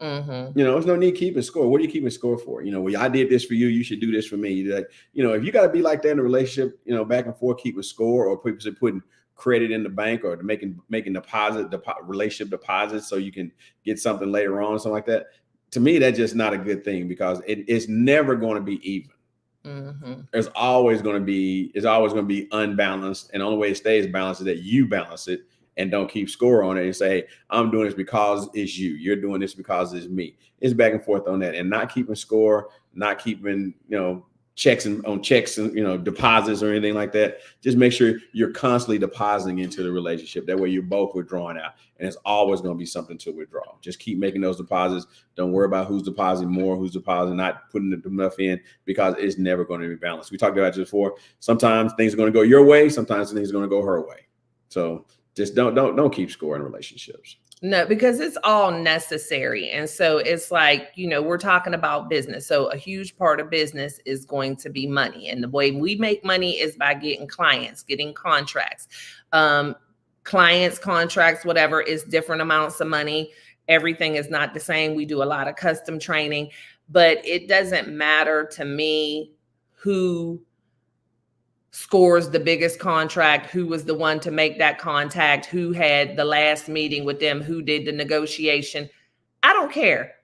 Mm-hmm. There's no need keeping score. What are you keeping score for? I did this for you. You should do this for me. If you got to be like that in a relationship, back and forth, keeping score, or people say putting credit in the bank or making relationship deposits so you can get something later on, something like that. To me, that's just not a good thing, because it's never going to be even. Mm-hmm. It's always going to be unbalanced, and the only way it stays balanced is that you balance it. And don't keep score on it and say, I'm doing this because it's you. You're doing this because it's me. It's back and forth on that, and not keeping score, not keeping, checks and deposits or anything like that. Just make sure you're constantly depositing into the relationship. That way you're both withdrawing out, and it's always going to be something to withdraw. Just keep making those deposits. Don't worry about who's depositing more, who's depositing, not putting enough in, because it's never going to be balanced. We talked about this before. Sometimes things are going to go your way. Sometimes things are going to go her way. So just don't keep score in relationships. No, because it's all necessary. And so it's like, we're talking about business. So a huge part of business is going to be money. And the way we make money is by getting clients, getting contracts. Clients, contracts, whatever, is different amounts of money. Everything is not the same. We do a lot of custom training, but it doesn't matter to me who scores the biggest contract, who was the one to make that contact, who had the last meeting with them, who did the negotiation. I don't care.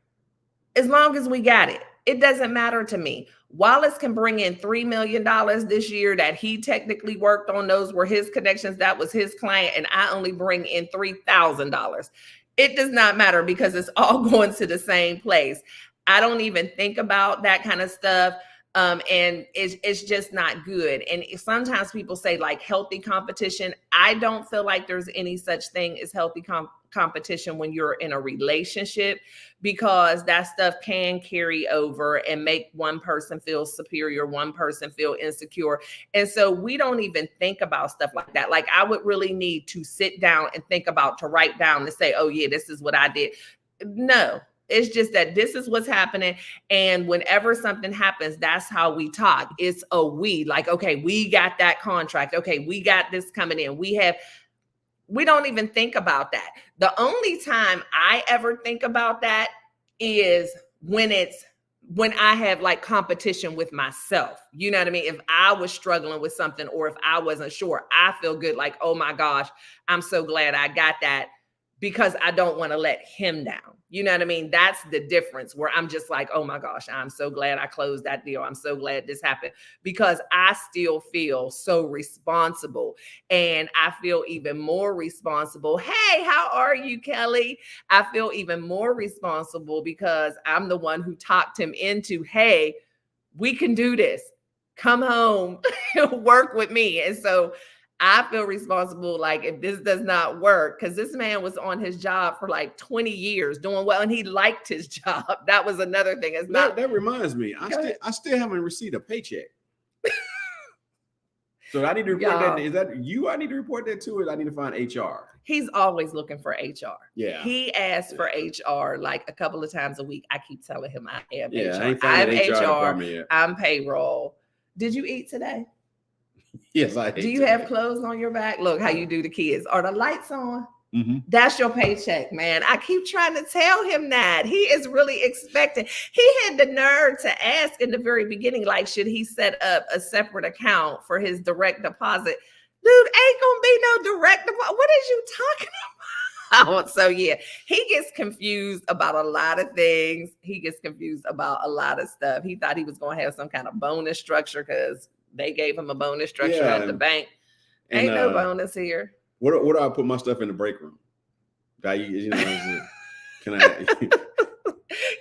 As long as we got it, it doesn't matter to me. Wallace can bring in $3 million this year that he technically worked on. Those were his connections. That was his client. And I only bring in $3,000. It does not matter, because it's all going to the same place. I don't even think about that kind of stuff. And it's just not good. And sometimes people say like healthy competition. I don't feel like there's any such thing as healthy competition when you're in a relationship, because that stuff can carry over and make one person feel superior, one person feel insecure. And so we don't even think about stuff like that. Like I would really need to sit down and think about, to write down and say, oh yeah, this is what I did. No. It's just that this is what's happening. And whenever something happens, that's how we talk. It's a we, like, okay, we got that contract. Okay, we got this coming in. We don't even think about that. The only time I ever think about that is when I have like competition with myself. You know what I mean? If I was struggling with something, or if I wasn't sure, I feel good. Like, oh my gosh, I'm so glad I got that because I don't want to let him down. You know what I mean? That's the difference, where I'm just like, oh my gosh, I'm so glad I closed that deal. I'm so glad this happened, because I still feel so responsible. And I feel even more responsible. Hey, how are you, Kelly? I feel even more responsible because I'm the one who talked him into, hey, we can do this. Come home, work with me. And so I feel responsible. Like, if this does not work, because this man was on his job for like 20 years doing well, and he liked his job. That was another thing. It's not. That reminds me, I still haven't received a paycheck. So I need to report that. Is that you? I need to report that to, or I need to find HR? He's always looking for HR. Yeah. He asks for HR like a couple of times a week. I keep telling him I am HR. I'm HR. I'm payroll. Did you eat today? Yes, I ate. Do you have clothes on your back? Look how you do the kids. Are the lights on? Mm-hmm. That's your paycheck, man. I keep trying to tell him that. He is really expecting. He had the nerve to ask in the very beginning, like, should he set up a separate account for his direct deposit? Dude, ain't gonna be no direct deposit. What is you talking about? So yeah, he gets confused about a lot of things. He gets confused about a lot of stuff. He thought he was gonna have some kind of bonus structure because they gave him a bonus structure at the bank. Ain't no bonus here. What do I put my stuff in the break room? Can I?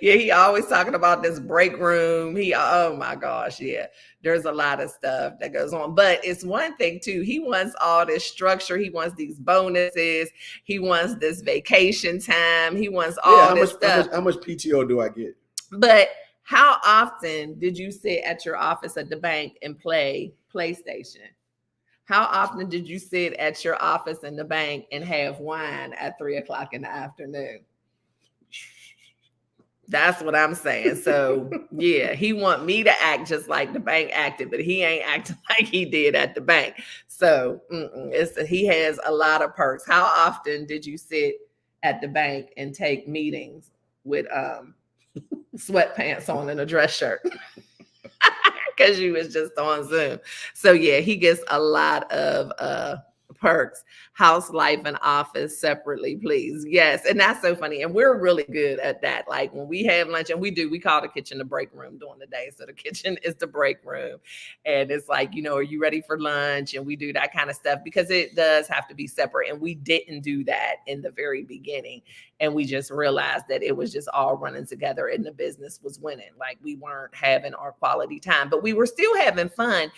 Yeah, he always talking about this break room. Oh my gosh, yeah. There's a lot of stuff that goes on. But it's one thing too. He wants all this structure. He wants these bonuses. He wants this vacation time. He wants all this stuff. How much PTO do I get? But how often did you sit at your office at the bank and play PlayStation? How often did you sit at your office in the bank and have wine at 3:00 in the afternoon? That's what I'm saying. So yeah, he want me to act just like the bank acted, but he ain't acting like he did at the bank. So he has a lot of perks. How often did you sit at the bank and take meetings with sweatpants on and a dress shirt? Because you was just on Zoom. So yeah, he gets a lot of perks. House, life, and office separately, please. Yes. And that's so funny. And we're really good at that. Like when we have lunch, and we call the kitchen the break room during the day. So the kitchen is the break room. And it's like, are you ready for lunch? And we do that kind of stuff because it does have to be separate. And we didn't do that in the very beginning. And we just realized that it was just all running together and the business was winning. Like we weren't having our quality time, but we were still having fun.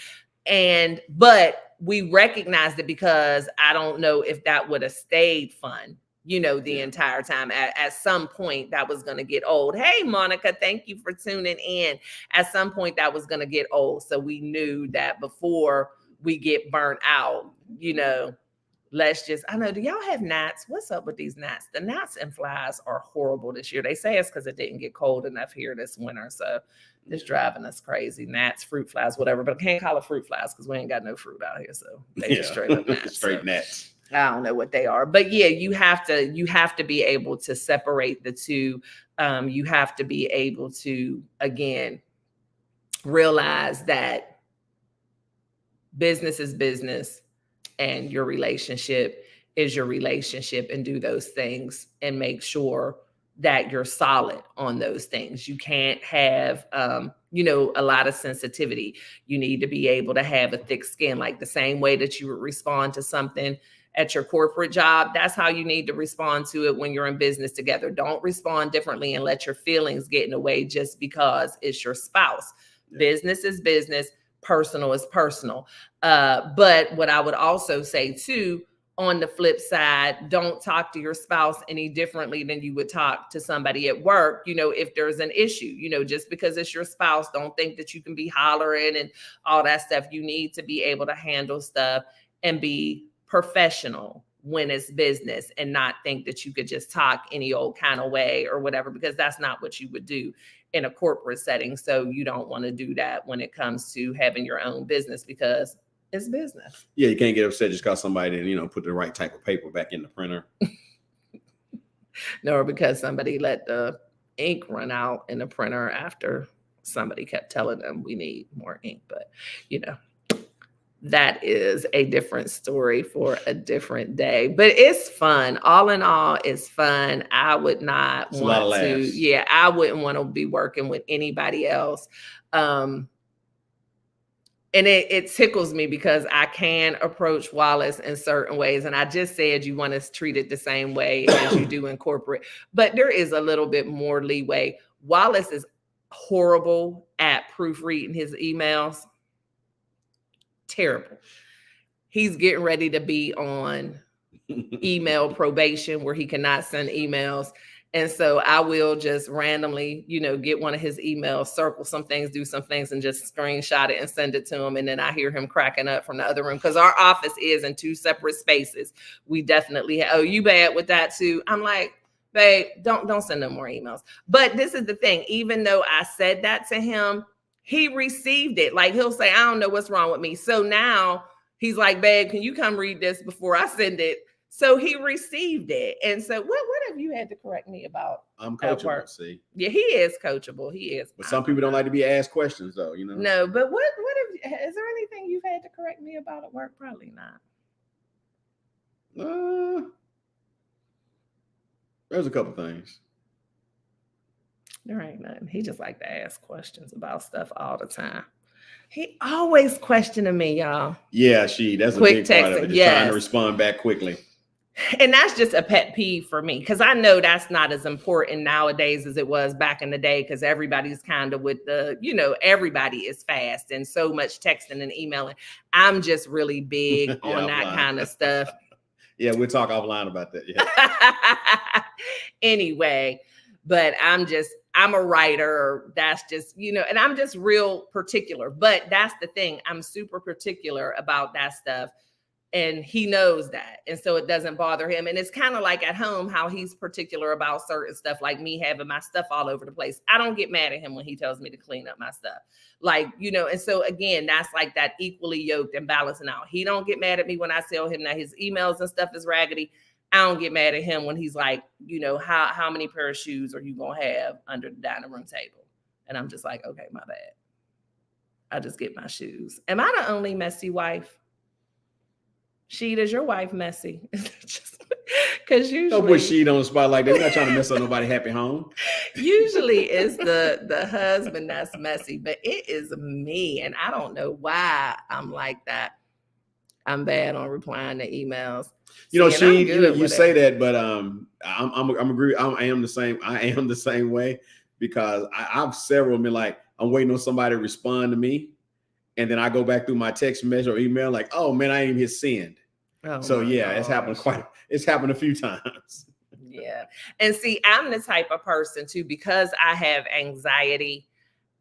But we recognized it because I don't know if that would have stayed fun, the entire time. At some point that was going to get old. Hey, Monica, thank you for tuning in. At some point that was going to get old. So we knew that before we get burnt out, I know, do y'all have gnats? What's up with these gnats? The gnats and flies are horrible this year. They say it's because it didn't get cold enough here this winter. So it's driving us crazy. Gnats, fruit flies, whatever. But I can't call it fruit flies because we ain't got no fruit out here. So they just straight up gnats. Gnats. I don't know what they are. But yeah, you have to be able to separate the two. You have to be able to, again, realize that business is business. And your relationship is your relationship, and do those things and make sure that you're solid on those things. You can't have, a lot of sensitivity. You need to be able to have a thick skin, like the same way that you would respond to something at your corporate job. That's how you need to respond to it when you're in business together. Don't respond differently and let your feelings get in the way just because it's your spouse. Yeah. Business is business. Personal is personal. But what I would also say too, on the flip side, don't talk to your spouse any differently than you would talk to somebody at work. If there's an issue, just because it's your spouse, don't think that you can be hollering and all that stuff. You need to be able to handle stuff and be professional when it's business and not think that you could just talk any old kind of way or whatever, because that's not what you would do in a corporate setting. So you don't want to do that when it comes to having your own business, because it's business. Yeah, you can't get upset just because somebody didn't, put the right type of paper back in the printer. No, because somebody let the ink run out in the printer after somebody kept telling them we need more ink. But, that is a different story for a different day. But it's fun. All in all, it's fun. I would not It's a lot of want to, laughs. yeah, I wouldn't want to be working with anybody else. And it tickles me because I can approach Wallace in certain ways. And I just said you want to treat it the same way as you do in corporate, but there is a little bit more leeway. Wallace is horrible at proofreading his emails. Terrible. He's getting ready to be on email probation where he cannot send emails. And so I will just randomly, get one of his emails, circle some things, do some things, and just screenshot it and send it to him. And then I hear him cracking up from the other room because our office is in 2 separate spaces. We definitely oh, you bad with that too? I'm like, babe, don't send no more emails. But this is the thing. Even though I said that to him, he received it. Like he'll say, I don't know what's wrong with me. So now he's like, babe, can you come read this before I send it? So he received it. And so what have you had to correct me about? I'm coachable, see. Yeah, he is coachable. He is. But some people don't like to be asked questions though, No, but what is there anything you've had to correct me about at work? Probably not. There's a couple things. There ain't nothing. He just like to ask questions about stuff all the time. He always questioning me, y'all. Yeah, that's a Quick big part of it. Just trying to respond back quickly. And that's just a pet peeve for me because I know that's not as important nowadays as it was back in the day because everybody's kind of with the, everybody is fast and so much texting and emailing. I'm just really big on that kind of stuff. Yeah, we'll talk offline about that. Yeah. Anyway, but I'm a writer. That's just, and I'm just real particular. But that's the thing. I'm super particular about that stuff. And he knows that. And so it doesn't bother him. And it's kind of like at home, how he's particular about certain stuff, like me having my stuff all over the place. I don't get mad at him when he tells me to clean up my stuff. Like, and so again, that's like that equally yoked and balancing out. He don't get mad at me when I tell him that his emails and stuff is raggedy. I don't get mad at him when he's like, how many pair of shoes are you going to have under the dining room table? And I'm just like, okay, my bad. I just get my shoes. Am I the only messy wife? Does your wife messy? Because usually don't put Sheed on the spot like that. We're not trying to mess up nobody's happy home. Usually it's the husband that's messy, but it is me. And I don't know why I'm like that. I'm bad on replying to emails. Sheed, you say that, but I'm agree. I am the same. I am the same way because I've several been like, I'm waiting on somebody to respond to me. And then I go back through my text message or email like, oh man, I ain't even hit send. Oh, so yeah, it's happened a few times. Yeah. And see, I'm the type of person too, because I have anxiety.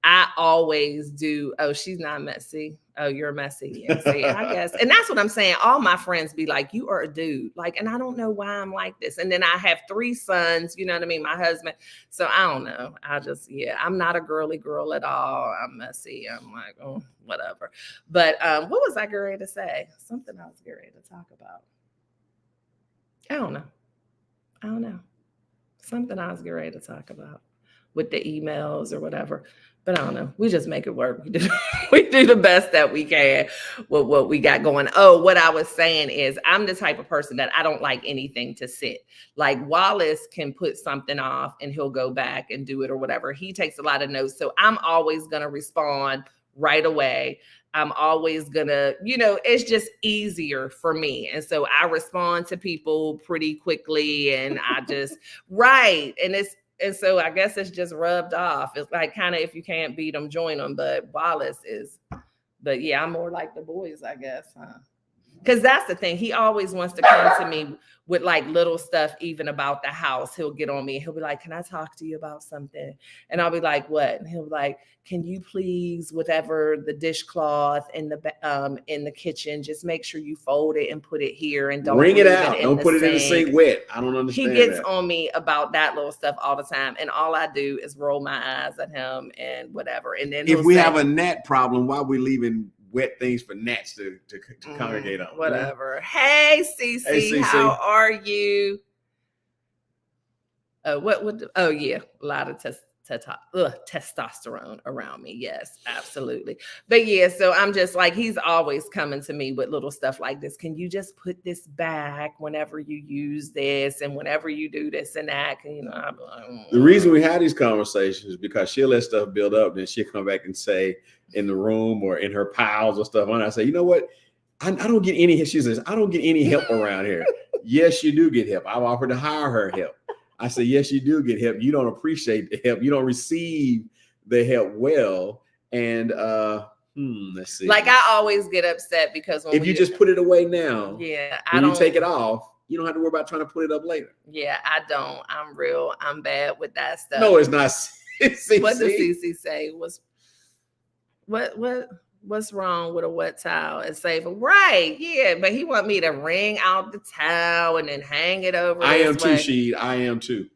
I always do. Oh, she's not messy. Oh, you're messy. Yeah, see, I guess. And that's what I'm saying. All my friends be like, you are a dude. Like, and I don't know why I'm like this. And then I have 3 sons, you know what I mean? My husband. So I don't know. I'm not a girly girl at all. I'm messy. I'm like, oh, whatever. But what was I getting ready to say? Something I was getting ready to talk about. I don't know. Something I was getting ready to talk about with the emails or whatever. But I don't know. We just make it work. We do the best that we can with what we got going. Oh, what I was saying is I'm the type of person that I don't like anything to sit. Like Wallace can put something off and he'll go back and do it or whatever. He takes a lot of notes. So I'm always going to respond right away. I'm always going to, it's just easier for me. And so I respond to people pretty quickly and I just, right. And so I guess it's just rubbed off. It's like kind of if you can't beat them, join them. But Wallace is, but yeah, I'm more like the boys, I guess, huh? Because that's the thing. He always wants to come to me with like little stuff, even about the house. He'll get on me. He'll be like, can I talk to you about something? And I'll be like, what? And he'll be like, can you please, whatever the dishcloth in the kitchen, just make sure you fold it and put it here and don't wring it out. Don't put it in the sink wet. I don't understand. He gets on me about that little stuff all the time. And all I do is roll my eyes at him and whatever. And then if we have a gnat problem, why are we leaving wet things for gnats to congregate on? Whatever. Hey, Cece, how are you? Oh, yeah, a lot of testosterone around me. Yes, absolutely. But yeah, so I'm just like, he's always coming to me with little stuff like this. Can you just put this back whenever you use this and whenever you do this and that? And, you know, I'm like, the reason we have these conversations is because she'll let stuff build up, then she'll come back and say in the room or in her piles or stuff. And I say, you know what? I don't get any. She says, I don't get any help around here. Yes, you do get help. I've offered to hire her help. I say, yes, you do get help. You don't appreciate the help. You don't receive the help well. And let's see. Like, I always get upset because if you just put it away now, yeah, when you take it off, you don't have to worry about trying to put it up later. Yeah, I don't. I'm bad with that stuff. No, it's not. CC. What does CC say? What's wrong with a wet towel? It's safe, right? Yeah, but he want me to wring out the towel and then hang it over. I am too, Sheed. I am too.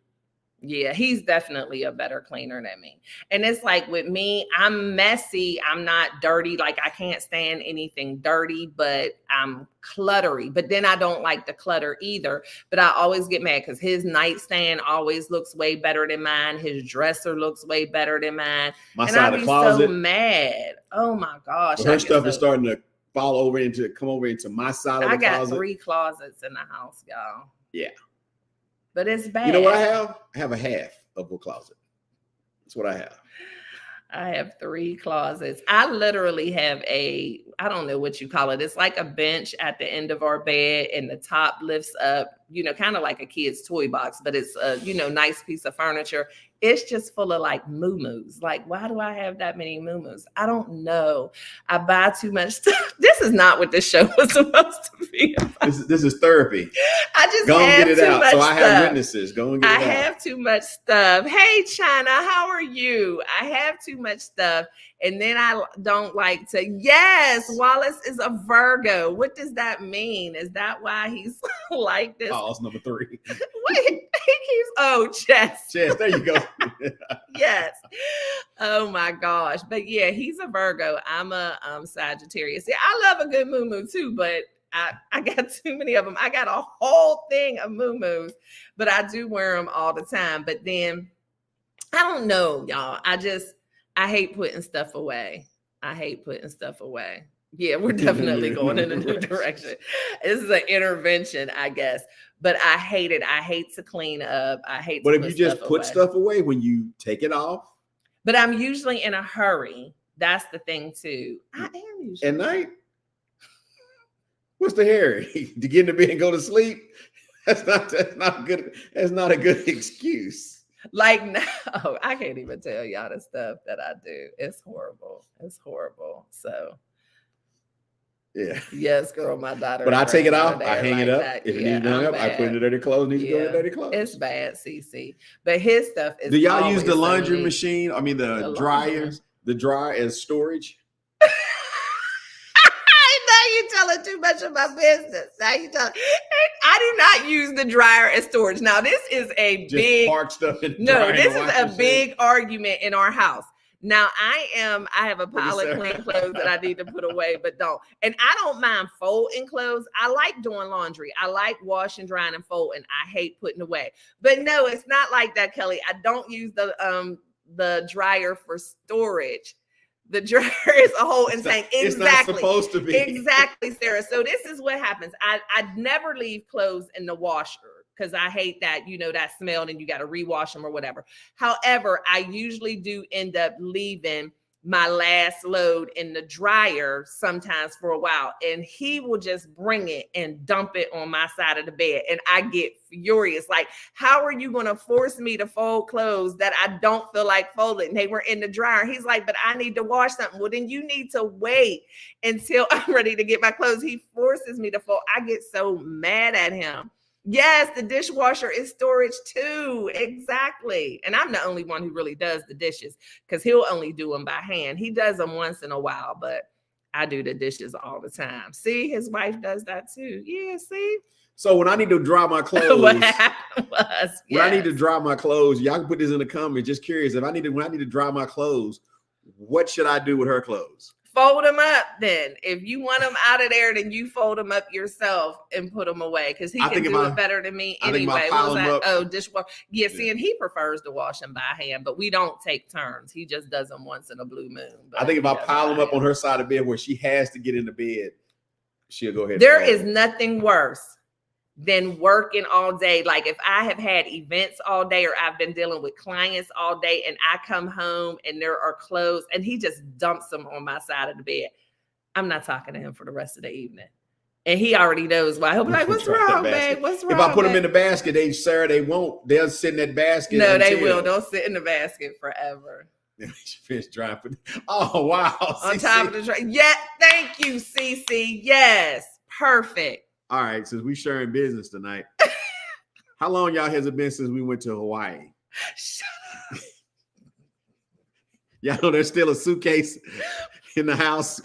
Yeah, he's definitely a better cleaner than me. And it's like with me, I'm messy. I'm not dirty. Like, I can't stand anything dirty, but I'm cluttery. But then I don't like the clutter either. But I always get mad because his nightstand always looks way better than mine. His dresser looks way better than mine. My side of the closet. So mad. Oh my gosh. Well, her stuff is starting to come over into my side of the closet. I got 3 closets in the house, y'all. Yeah. But it's bad. You know what I have? I have a half of a closet. That's what I have. I have 3 closets. I literally have I don't know what you call it. It's like a bench at the end of our bed and the top lifts up, you know, kind of like a kid's toy box, but it's a, you know, nice piece of furniture. It's just full of like moo-moos. Like, why do I have that many moo-moos? I don't know. I buy too much stuff. This is not what this show was supposed to be about. This is therapy. I just go have and get it too out. much So I have stuff. witnesses. Go and get it out. I have too much stuff. Hey, China, how are you? I have too much stuff. And then I don't like to. Yes, Wallace is a Virgo. What does that mean? Is that why he's like this? Oh, it's number 3. Wait, he keeps. Chess. Chess, there you go. Yes. Oh my gosh. But yeah, he's a Virgo. I'm a Sagittarius. Yeah, I love a good moo-moo too, but I got too many of them. I got a whole thing of moo-moos, but I do wear them all the time. But then I don't know, y'all. I hate putting stuff away. Yeah, we're definitely going in a new direction. This is an intervention, I guess. But I hate it. I hate to clean up. But if you just put stuff away when you take it off. But I'm usually in a hurry. That's the thing too. I am usually. At night? What's the hurry? To get into bed and go to sleep? That's not good. That's not a good excuse. Like, no, I can't even tell y'all the stuff that I do. It's horrible. So yeah. Yes, girl, my daughter. But I take it off. I hang like it up. That. If it needs hung up, I put it in the dirty clothes. Needs to go in the dirty clothes. It's bad, CC. But his stuff is. Do y'all use the laundry machine? I mean, the dryers. The dryer as storage. You telling too much of my business. Now you telling. I do not use the dryer as storage. Now this is a just big park stuff in this is a big argument in our house. Now I have a pile of clean clothes that I need to put away, but don't. And I don't mind folding clothes. I like doing laundry. I like washing, drying, and folding. I hate putting away. But no, it's not like that, Kelly. I don't use the dryer for storage. The dryer is a whole insane. Exactly. It's not supposed to be. Exactly, Sarah. So this is what happens. I never leave clothes in the washer because I hate that, you know, that smell and you got to rewash them or whatever. However, I usually do end up leaving my last load in the dryer sometimes for a while, and he will just bring it and dump it on my side of the bed, and I get furious. Like, how are you going to force me to fold clothes that I don't feel like folding? They were in the dryer. He's like, but I need to wash something. Well, then you need to wait until I'm ready to get my clothes. He forces me to fold. I get so mad at him. Yes, the dishwasher is storage too. Exactly. And I'm the only one who really does the dishes because he'll only do them by hand. He does them once in a while, but I do the dishes all the time. See, his wife does that too. Yeah, see? So when I need to dry my clothes, what happened was, when I need to dry my clothes, y'all can put this in the comments. Just curious, when I need to dry my clothes, what should I do with her clothes? Fold them up then. If you want them out of there, then you fold them up yourself and put them away because he can do it better than me anyway. What was that? Oh, dishwasher. Yeah, see, and he prefers to wash them by hand, but we don't take turns. He just does them once in a blue moon. I think if I pile them up on her side of the bed where she has to get in the bed, she'll go ahead. There is nothing worse than working all day. Like if I have had events all day or I've been dealing with clients all day and I come home and there are clothes and he just dumps them on my side of the bed. I'm not talking to him for the rest of the evening. And he already knows why. He'll be like, what's wrong, babe? What's wrong? If I put them in the basket, they won't. They'll sit in that basket. No, they will. They'll sit in the basket forever. Fish dry. Oh, wow. On top of the tray. Yeah, thank you, CC. Yes, perfect. All right, since we sharing business tonight, how long y'all has it been since we went to Hawaii? Shut up. Y'all know there's still a suitcase in the house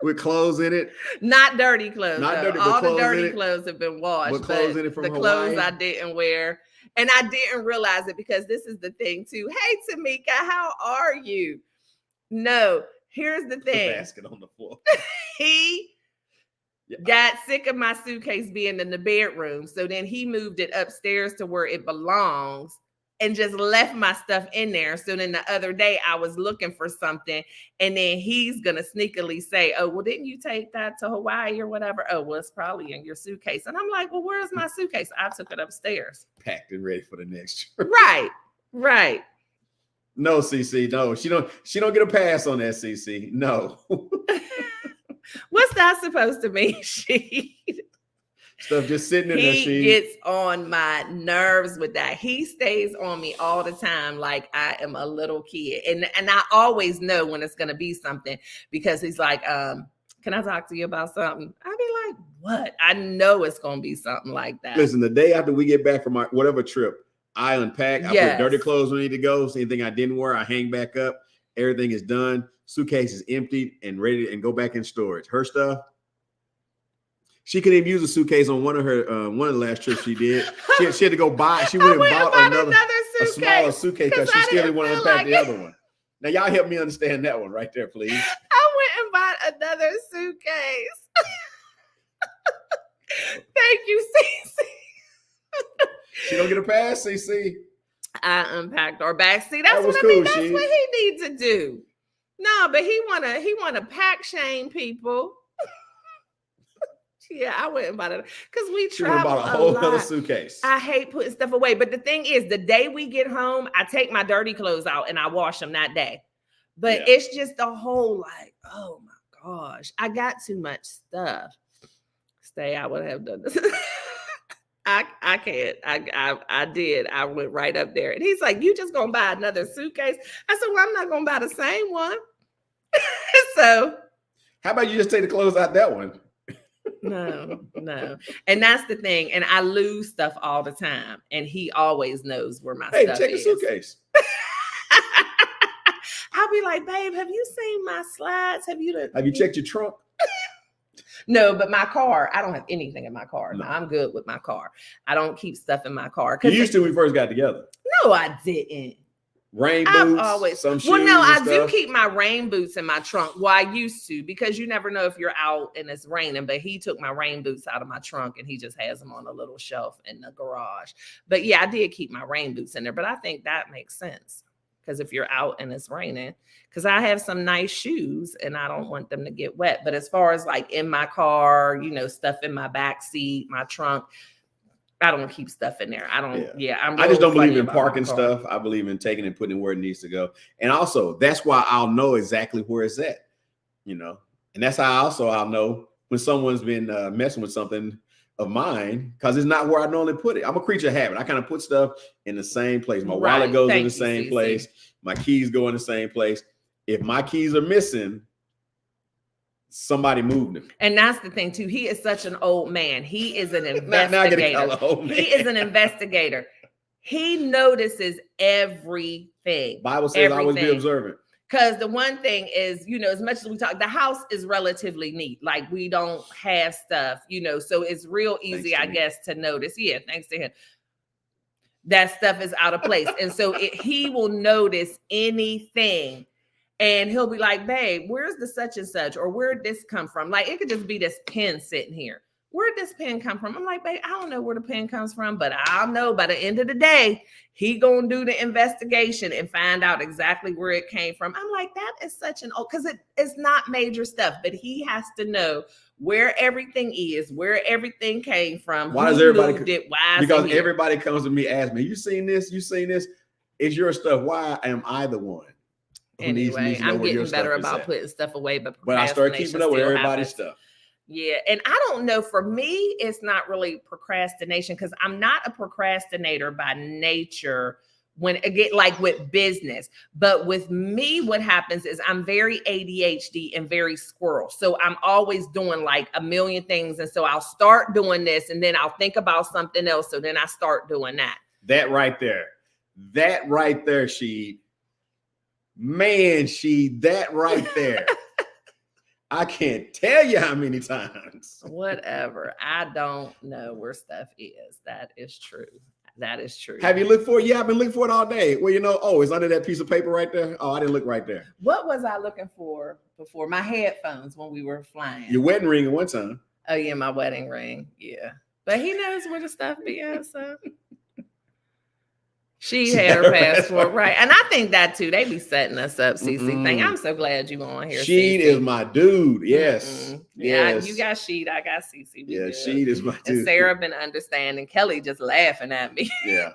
with clothes in it. Not dirty clothes. Not dirty, all the dirty clothes have been washed. With clothes in it from the Hawaii? Clothes I didn't wear. And I didn't realize it because this is the thing too. Hey, Tamika, how are you? No, here's the thing. The basket on the floor. He got sick of my suitcase being in the bedroom. So then he moved it upstairs to where it belongs and just left my stuff in there. So then the other day I was looking for something and then he's going to sneakily say, oh, well, didn't you take that to Hawaii or whatever? Oh, well, it's probably in your suitcase. And I'm like, well, where's my suitcase? I took it upstairs. Packed and ready for the next trip. Right. No, CC, no. She don't get a pass on that, CC. No. What's that supposed to mean? Stuff just sitting in there. He gets on my nerves with that. He stays on me all the time like I am a little kid. And I always know when it's going to be something because he's like, can I talk to you about something? I'll be like, what? I know it's going to be something like that. Listen, the day after we get back from our whatever trip, I unpack. I put dirty clothes where I need to go. So anything I didn't wear, I hang back up. Everything is done. Suitcase is emptied and ready and go back in storage. Her stuff. She couldn't even use a suitcase on one of the last trips she did. She had to go buy. She went and bought another a smaller suitcase because she still didn't want to unpack the other one. Now y'all help me understand that one right there, please. I went and bought another suitcase. Thank you, CC. She don't get a pass, CC. I unpacked our back. See, that's what I mean. That's what he needs to do. No, but he wanna pack shame people. Yeah, I went and bought it because we travel a whole other suitcase. I hate putting stuff away, but the thing is, the day we get home, I take my dirty clothes out and I wash them that day. But it's just the whole like, oh my gosh, I got too much stuff. I would have done this. I can't. I did. I went right up there, and he's like, "You just gonna buy another suitcase?" I said, "Well, I'm not gonna buy the same one." So, how about you just take the clothes out that one? No. And that's the thing. And I lose stuff all the time. And he always knows where my stuff is. Hey, check the suitcase. I'll be like, babe, have you seen my slides? Have you checked your trunk? No, but my car, I don't have anything in my car. No. I'm good with my car. I don't keep stuff in my car. You used to when we first got together. No, I didn't. Rain boots, some shoes. Well, no, I do keep my rain boots in my trunk. Well, I used to because you never know if you're out and it's raining. But he took my rain boots out of my trunk and he just has them on a little shelf in the garage. But yeah, I did keep my rain boots in there. But I think that makes sense because if you're out and it's raining, because I have some nice shoes and I don't want them to get wet. But as far as like in my car, stuff in my back seat, my trunk, I don't keep stuff in there. I don't. I just don't believe in parking stuff. I believe in taking and putting it where it needs to go. And also, that's why I'll know exactly where it's at. And that's how I'll know when someone's been messing with something of mine because it's not where I normally put it. I'm a creature of habit. I kind of put stuff in the same place. My wallet goes in the same place. My keys go in the same place. If my keys are missing, somebody moved him. And that's the thing too. He is such an old man. He is an investigator. He is an investigator. He notices everything. Bible says always be observant. Because the one thing is, as much as we talk, the house is relatively neat. Like we don't have stuff, so it's real easy, I guess, to notice. Yeah, thanks to him. That stuff is out of place. And so he will notice anything. And he'll be like, babe, where's the such and such? Or where'd this come from? Like, it could just be this pen sitting here. Where'd this pen come from? I'm like, babe, I don't know where the pen comes from, but I'll know by the end of the day, he gonna do the investigation and find out exactly where it came from. I'm like, that is such an old, because it's not major stuff, but he has to know where everything is, where everything came from. Why does everybody moved it? Why? Because everybody comes to me, asks me, you seen this? You seen this? It's your stuff. Why am I the one? Anyway, I'm getting better about putting stuff away, but I start keeping up with everybody's stuff. Yeah. And I don't know, for me, it's not really procrastination because I'm not a procrastinator by nature when again, like with business. But with me, what happens is I'm very ADHD and very squirrel. So I'm always doing like a million things. And so I'll start doing this and then I'll think about something else. So then I start doing that. That right there, she. Man, that right there. I can't tell you how many times. Whatever. I don't know where stuff is. That is true. That is true. Have you looked for it? Yeah, I've been looking for it all day. Well, it's under that piece of paper right there. Oh, I didn't look right there. What was I looking for before? My headphones when we were flying. Your wedding ring at one time. Oh, yeah, my wedding ring. Yeah. But he knows where the stuff be at, so. She had her passport, right. And I think that too. They be setting us up, CC. Thing. I'm so glad you on here. Sheed is my dude. Yes. Yeah, yes. You got Sheed. I got CC. Yeah, Sheed is my dude. And Sarah been understanding. Kelly just laughing at me. Yeah.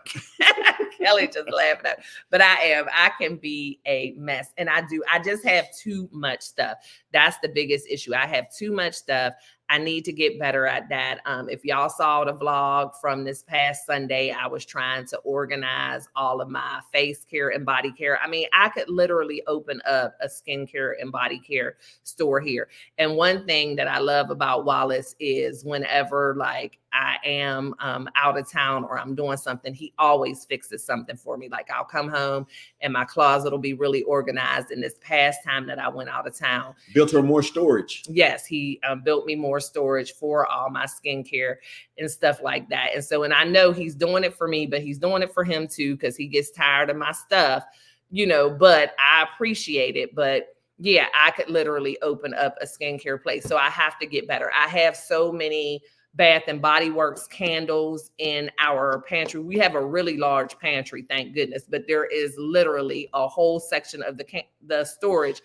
Kelly just laughing at me. But I can be a mess. And I just have too much stuff. That's the biggest issue. I have too much stuff. I need to get better at that. If y'all saw the vlog from this past Sunday, I was trying to organize all of my face care and body care. I mean, I could literally open up a skincare and body care store here. And one thing that I love about Wallace is whenever like I am out of town or I'm doing something, he always fixes something for me. Like I'll come home and my closet will be really organized. And this past time that I went out of town, built her more storage. Yes, he built me more storage for all my skincare and stuff like that. And so, and I know he's doing it for me, but he's doing it for him too, because he gets tired of my stuff, but I appreciate it. But yeah, I could literally open up a skincare place. So I have to get better. I have so many Bath and Body Works candles in our pantry. We have a really large pantry, thank goodness, but there is literally a whole section of the storage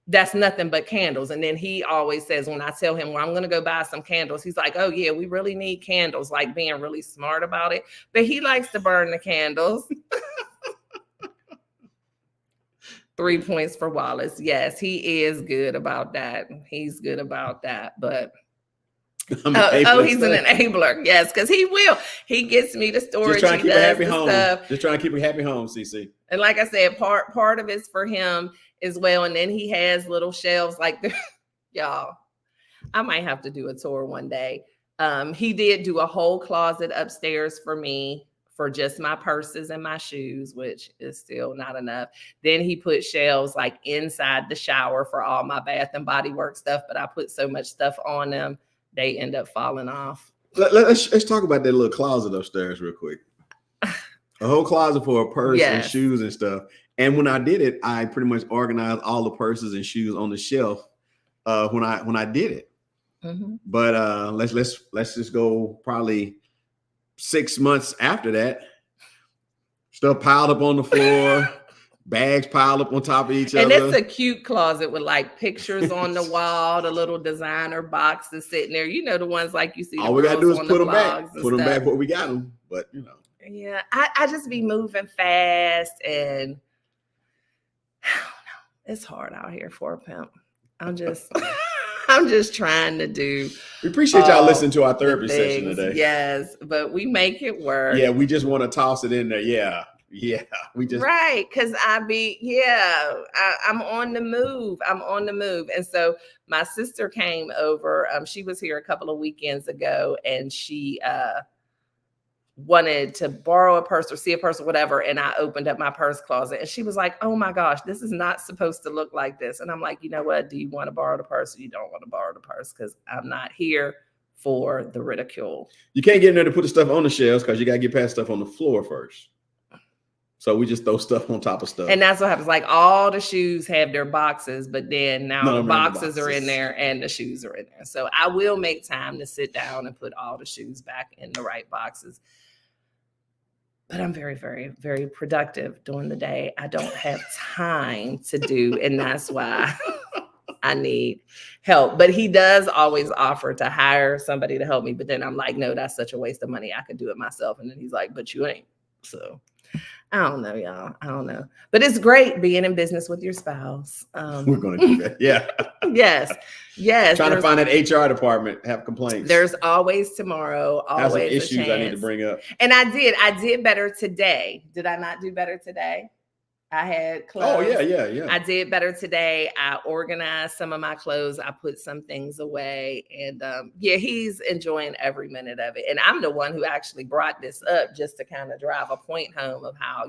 that's nothing but candles. And then he always says, when I tell him, well, I'm going to go buy some candles, he's like, oh yeah, we really need candles, like being really smart about it. But he likes to burn the candles. 3 points for Wallace. Yes, he is good about that. He's good about that. But he's an enabler. Yes, because he gets me the storage. Just trying to keep a happy home. Just trying to keep a happy home, CC. And like I said, part of it's for him as well. And then he has little shelves like y'all. I might have to do a tour one day. He did do a whole closet upstairs for me for just my purses and my shoes, which is still not enough. Then he put shelves like inside the shower for all my Bath and Body Works stuff, but I put so much stuff on them, they end up falling off. Let's talk about that little closet upstairs real quick. A whole closet for a purse and shoes and stuff. And when I did it, I pretty much organized all the purses and shoes on the shelf when I did it. Mm-hmm. But let's just go probably 6 months after that. Stuff piled up on the floor, bags piled up on top of each other. And it's a cute closet with like pictures on the wall, the little designer boxes sitting there. The ones like you see. All we gotta do is put them back. Put them back where we got them. But Yeah, I just be moving fast and I don't know. It's hard out here for a pimp. I'm just trying to do. We appreciate y'all listening to our therapy session today. Yes, but we make it work. Yeah, we just want to toss it in there. Yeah. We just right, because I'm on the move. And so my sister came over. She was here a couple of weekends ago, and she wanted to borrow a purse or see a purse or whatever. And I opened up my purse closet and she was like, oh my gosh, this is not supposed to look like this. And I'm like, you know what? Do you want to borrow the purse or you don't want to borrow the purse? Because I'm not here for the ridicule. You can't get in there to put the stuff on the shelves because you got to get past stuff on the floor first. So we just throw stuff on top of stuff. And that's what happens. Like all the shoes have their boxes, but then now the boxes are in there and the shoes are in there. So I will make time to sit down and put all the shoes back in the right boxes. But I'm very, very, very productive during the day. I don't have time to do, and that's why I need help. But he does always offer to hire somebody to help me. But then I'm like, no, that's such a waste of money. I could do it myself. And then he's like, but you ain't. So I don't know, y'all. I don't know. But it's great being in business with your spouse. We're going to do that. Yeah. Yes. Yes. Trying to find that HR department, have complaints. There's always tomorrow, always some issues I need to bring up. And I did better today. Did I not do better today? I had clothes. Oh, yeah. I did better today. I organized some of my clothes. I put some things away. And he's enjoying every minute of it. And I'm the one who actually brought this up just to kind of drive a point home of how,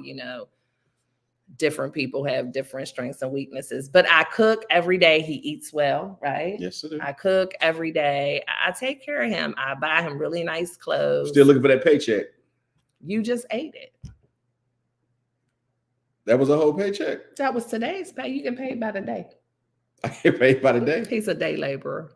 different people have different strengths and weaknesses. But I cook every day. He eats well, right? Yes, I do. I cook every day. I take care of him. I buy him really nice clothes. Still looking for that paycheck. You just ate it. That was a whole paycheck? That was today's pay. You get paid by the day. I get paid by the day? He's a day laborer.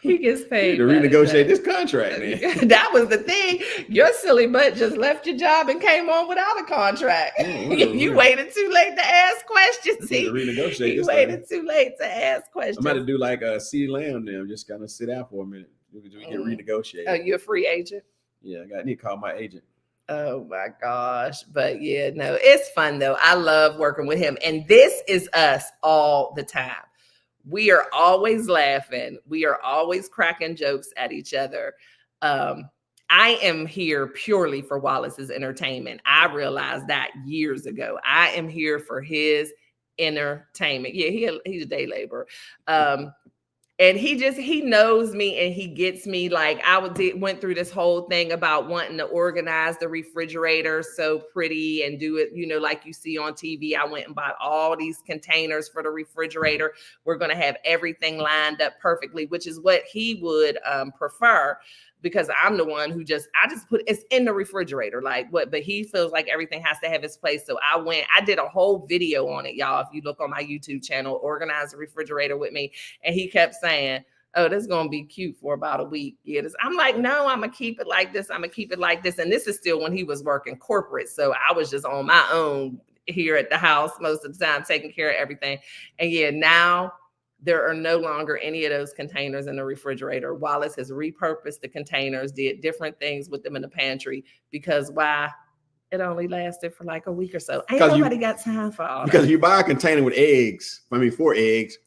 He gets paid. To renegotiate this contract, man. That was the thing. Your silly butt just left your job and came on without a contract. You waited too late to ask questions. To renegotiate you waited too late to ask questions. I'm about to do like a C Lamb now. Just kind of sit out for a minute. We get renegotiated. Oh, you're a free agent? Yeah, I need to call my agent. Oh my gosh. But yeah, no, it's fun though. I love working with him. And this is us all the time. We are always laughing. We are always cracking jokes at each other. I am here purely for Wallace's entertainment. I realized that years ago. I am here for his entertainment. Yeah, he's a day laborer. And he knows me and he gets me. Like went through this whole thing about wanting to organize the refrigerator so pretty and do it, like you see on TV. I went and bought all these containers for the refrigerator. We're going to have everything lined up perfectly, which is what he would prefer, because I'm the one who I just put it's in the refrigerator, but he feels like everything has to have its place. So I did a whole video on it, y'all. If you look on my YouTube channel, Organize the Refrigerator with me. And he kept saying, oh, this is going to be cute for about a week. Yeah, I'm like, no, I'm going to keep it like this. I'm going to keep it like this. And this is still when he was working corporate. So I was just on my own here at the house most of the time, taking care of everything. And yeah, now there are no longer any of those containers in the refrigerator. Wallace has repurposed the containers, did different things with them in the pantry, because why? It only lasted for like a week or so. Ain't nobody got time for all that. Because if you buy a container with eggs, 4 eggs,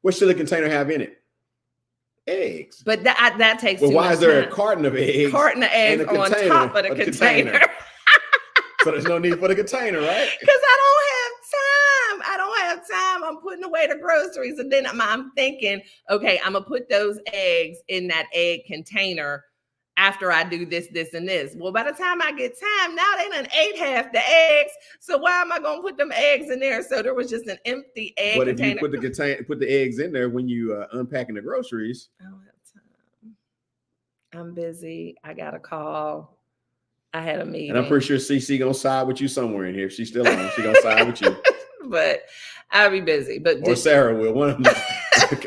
what should the container have in it? Eggs. But that takes well, too why much is there time. A carton of eggs on top of the container. So there's no need for the container, right? Because I don't have time. I'm putting away the groceries. And then I'm thinking, okay, I'm going to put those eggs in that egg container after I do this, this, and this. Well, by the time I get time, now they done ate half the eggs. So why am I going to put them eggs in there? So there was just an empty egg container. But if you put the eggs in there when you unpacking the groceries. I don't have time. I'm busy. I got a call. I had a meeting. And I'm pretty sure CC gonna side with you somewhere in here. If she's still on, she's gonna side with you. But I'll be busy. Or Sarah will. One of them.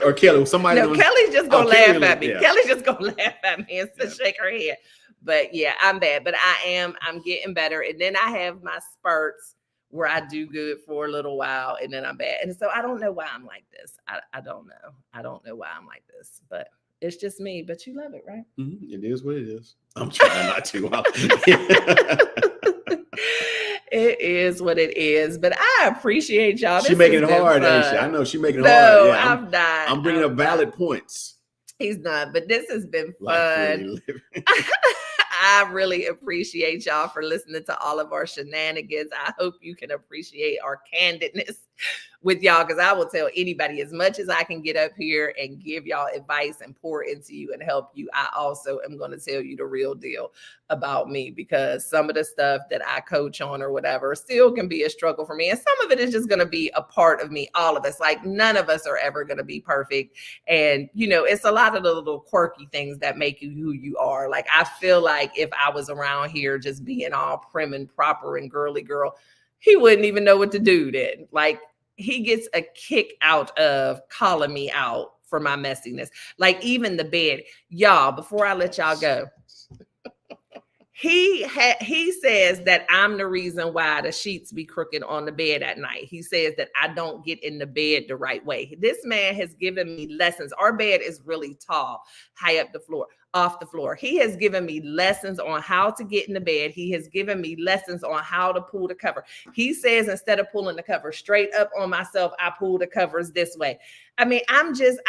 Or Kelly. Kelly's just gonna laugh at me. Yeah. Kelly's just gonna laugh at me and shake her head. But yeah, I'm bad. But I'm getting better. And then I have my spurts where I do good for a little while and then I'm bad. And so I don't know why I'm like this. I don't know. I don't know why I'm like this. But it's just me, but you love it, right? Mm-hmm. It is what it is. I'm trying not to. It is what it is, but I appreciate y'all. She's making it hard, ain't she? I know she's making it hard. No, Yeah, I'm not. I'm bringing up valid points. He's not, but this has been fun. I really appreciate y'all for listening to all of our shenanigans. I hope you can appreciate our candidness with y'all, because I will tell anybody, as much as I can get up here and give y'all advice and pour into you and help you, I also am going to tell you the real deal about me, because some of the stuff that I coach on or whatever still can be a struggle for me. And some of it is just going to be a part of me, all of us. Like, none of us are ever going to be perfect. And, you know, it's a lot of the little quirky things that make you who you are. Like, I feel like if I was around here just being all prim and proper and girly girl, he wouldn't even know what to do then. Like, he gets a kick out of calling me out for my messiness. Like, even the bed, y'all, before I let y'all go, he says that I'm the reason why the sheets be crooked on the bed at night. He says that I don't get in the bed the right way. This man has given me lessons. Our bed is really tall, high up the floor, off the floor. He has given me lessons on how to get in the bed. He has given me lessons on how to pull the cover. He says, instead of pulling the cover straight up on myself, I pull the covers this way. I mean, I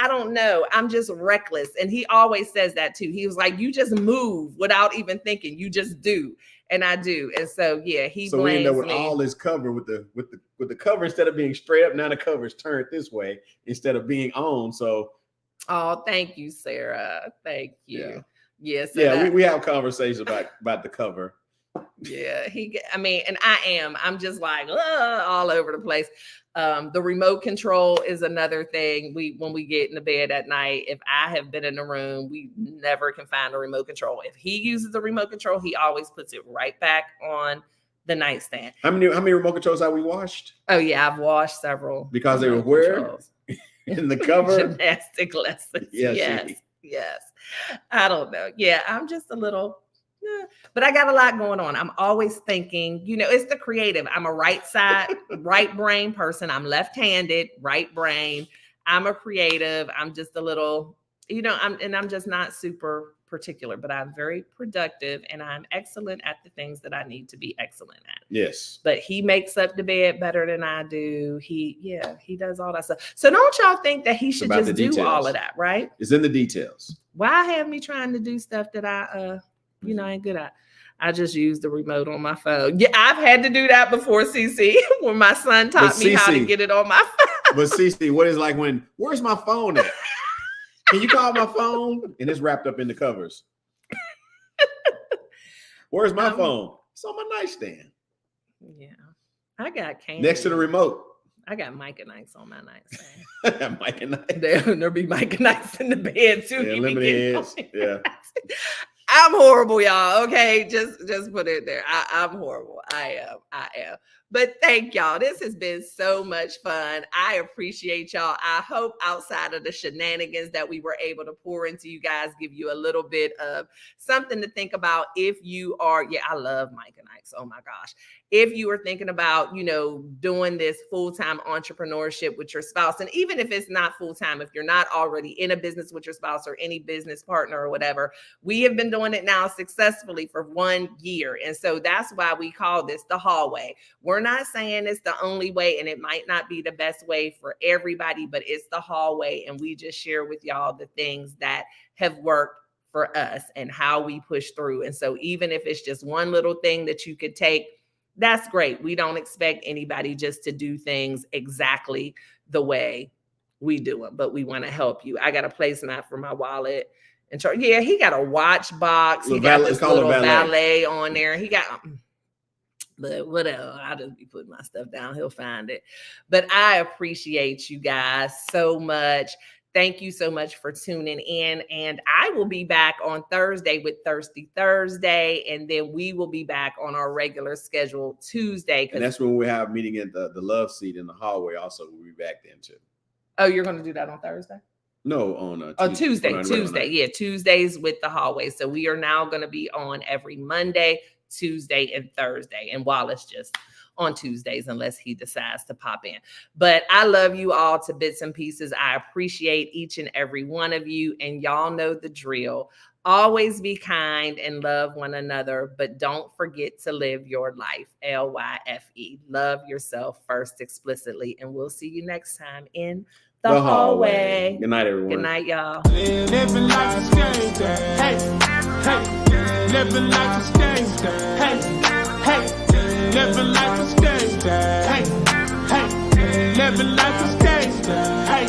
don't know. I'm just reckless. And he always says that too. He was like, you just move without even thinking. You just do. And I do. And so, yeah, so blames we end up with me. all this cover with the cover, instead of being straight up, now the cover is turned this way instead of being on. So, oh, thank you, Sarah. Thank you. Yeah. Yes. Yeah, we have conversations about the cover. Yeah, and I'm just like all over the place. The remote control is another thing. When we get in the bed at night, if I have been in the room, we never can find a remote control. If he uses the remote control, he always puts it right back on the nightstand. How many remote controls have we washed? Oh yeah, I've washed several. Because they were where? In the cover? Gymnastic lessons. Yes. I don't know. Yeah, I'm just a little, but I got a lot going on. I'm always thinking, you know, it's the creative. I'm a right brain person. I'm left-handed, right brain. I'm a creative. I'm just a little, you know, I'm just not super particular, but I'm very productive and I'm excellent at the things that I need to be excellent at. Yes. But he makes up the bed better than I do. He does all that stuff. So don't y'all think that he should just do all of that, right? It's in the details. Why have me trying to do stuff that I ain't good at? I just use the remote on my phone. Yeah, I've had to do that before, CC, when my son taught me how to get it on my phone. But CC, what is like where's my phone at? Can you call my phone? And it's wrapped up in the covers. Where's my phone? It's on my nightstand. Yeah. I got candy. Next to the remote. I got Mike and Ike's on my nightstand. Mike and Ike. There'll be Mike and Ike's in the bed too. Yeah, lemonades. Yeah. I'm horrible, y'all. Okay, just put it there. I'm horrible. I am. But thank y'all. This has been so much fun. I appreciate y'all. I hope outside of the shenanigans that we were able to pour into you guys, give you a little bit of something to think about if you are, I love Mike and Ike's. Oh my gosh. If you are thinking about, doing this full-time entrepreneurship with your spouse, and even if it's not full-time, if you're not already in a business with your spouse or any business partner or whatever, we have been doing it now successfully for 1 year. And so that's why we call this the hallway. We're not saying it's the only way, and it might not be the best way for everybody, but it's the hallway. And we just share with y'all the things that have worked for us and how we push through. And so even if it's just one little thing that you could take, that's great. We don't expect anybody just to do things exactly the way we do them, but we want to help you. I got a placemat for my wallet. And he got a watch box. He got this little valet on there. He got, but whatever. I'll just be putting my stuff down. He'll find it. But I appreciate you guys so much. Thank you so much for tuning in. And I will be back on Thursday with Thirsty Thursday. And then we will be back on our regular schedule Tuesday. And that's when we have a meeting at the Love Seat in the hallway. Also, we'll be back then too. Oh, you're going to do that on Thursday? No, on Tuesday. Tuesday. Yeah, Tuesdays with the hallway. So we are now going to be on every Monday, Tuesday, and Thursday. And Wallace just on Tuesdays unless he decides to pop in. But I love you all to bits and pieces. I appreciate each and every one of you. And y'all know the drill. Always be kind and love one another, but don't forget to live your life. L.Y.F.E. Love yourself first explicitly. And we'll see you next time in the hallway. Good night, everyone. Good night, y'all. Living like a gangster. Hey, hey. Living like a gangster. Hey, hey. Living like a gangster. Hey, hey. living life is gangsta. Hey,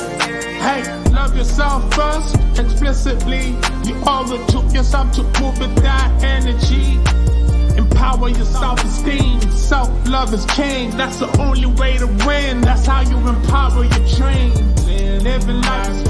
hey, love yourself first, explicitly. You owe it to yourself to move with that energy. Empower your self-esteem. Self-love is king. That's the only way to win. That's how you empower your dream. Living life is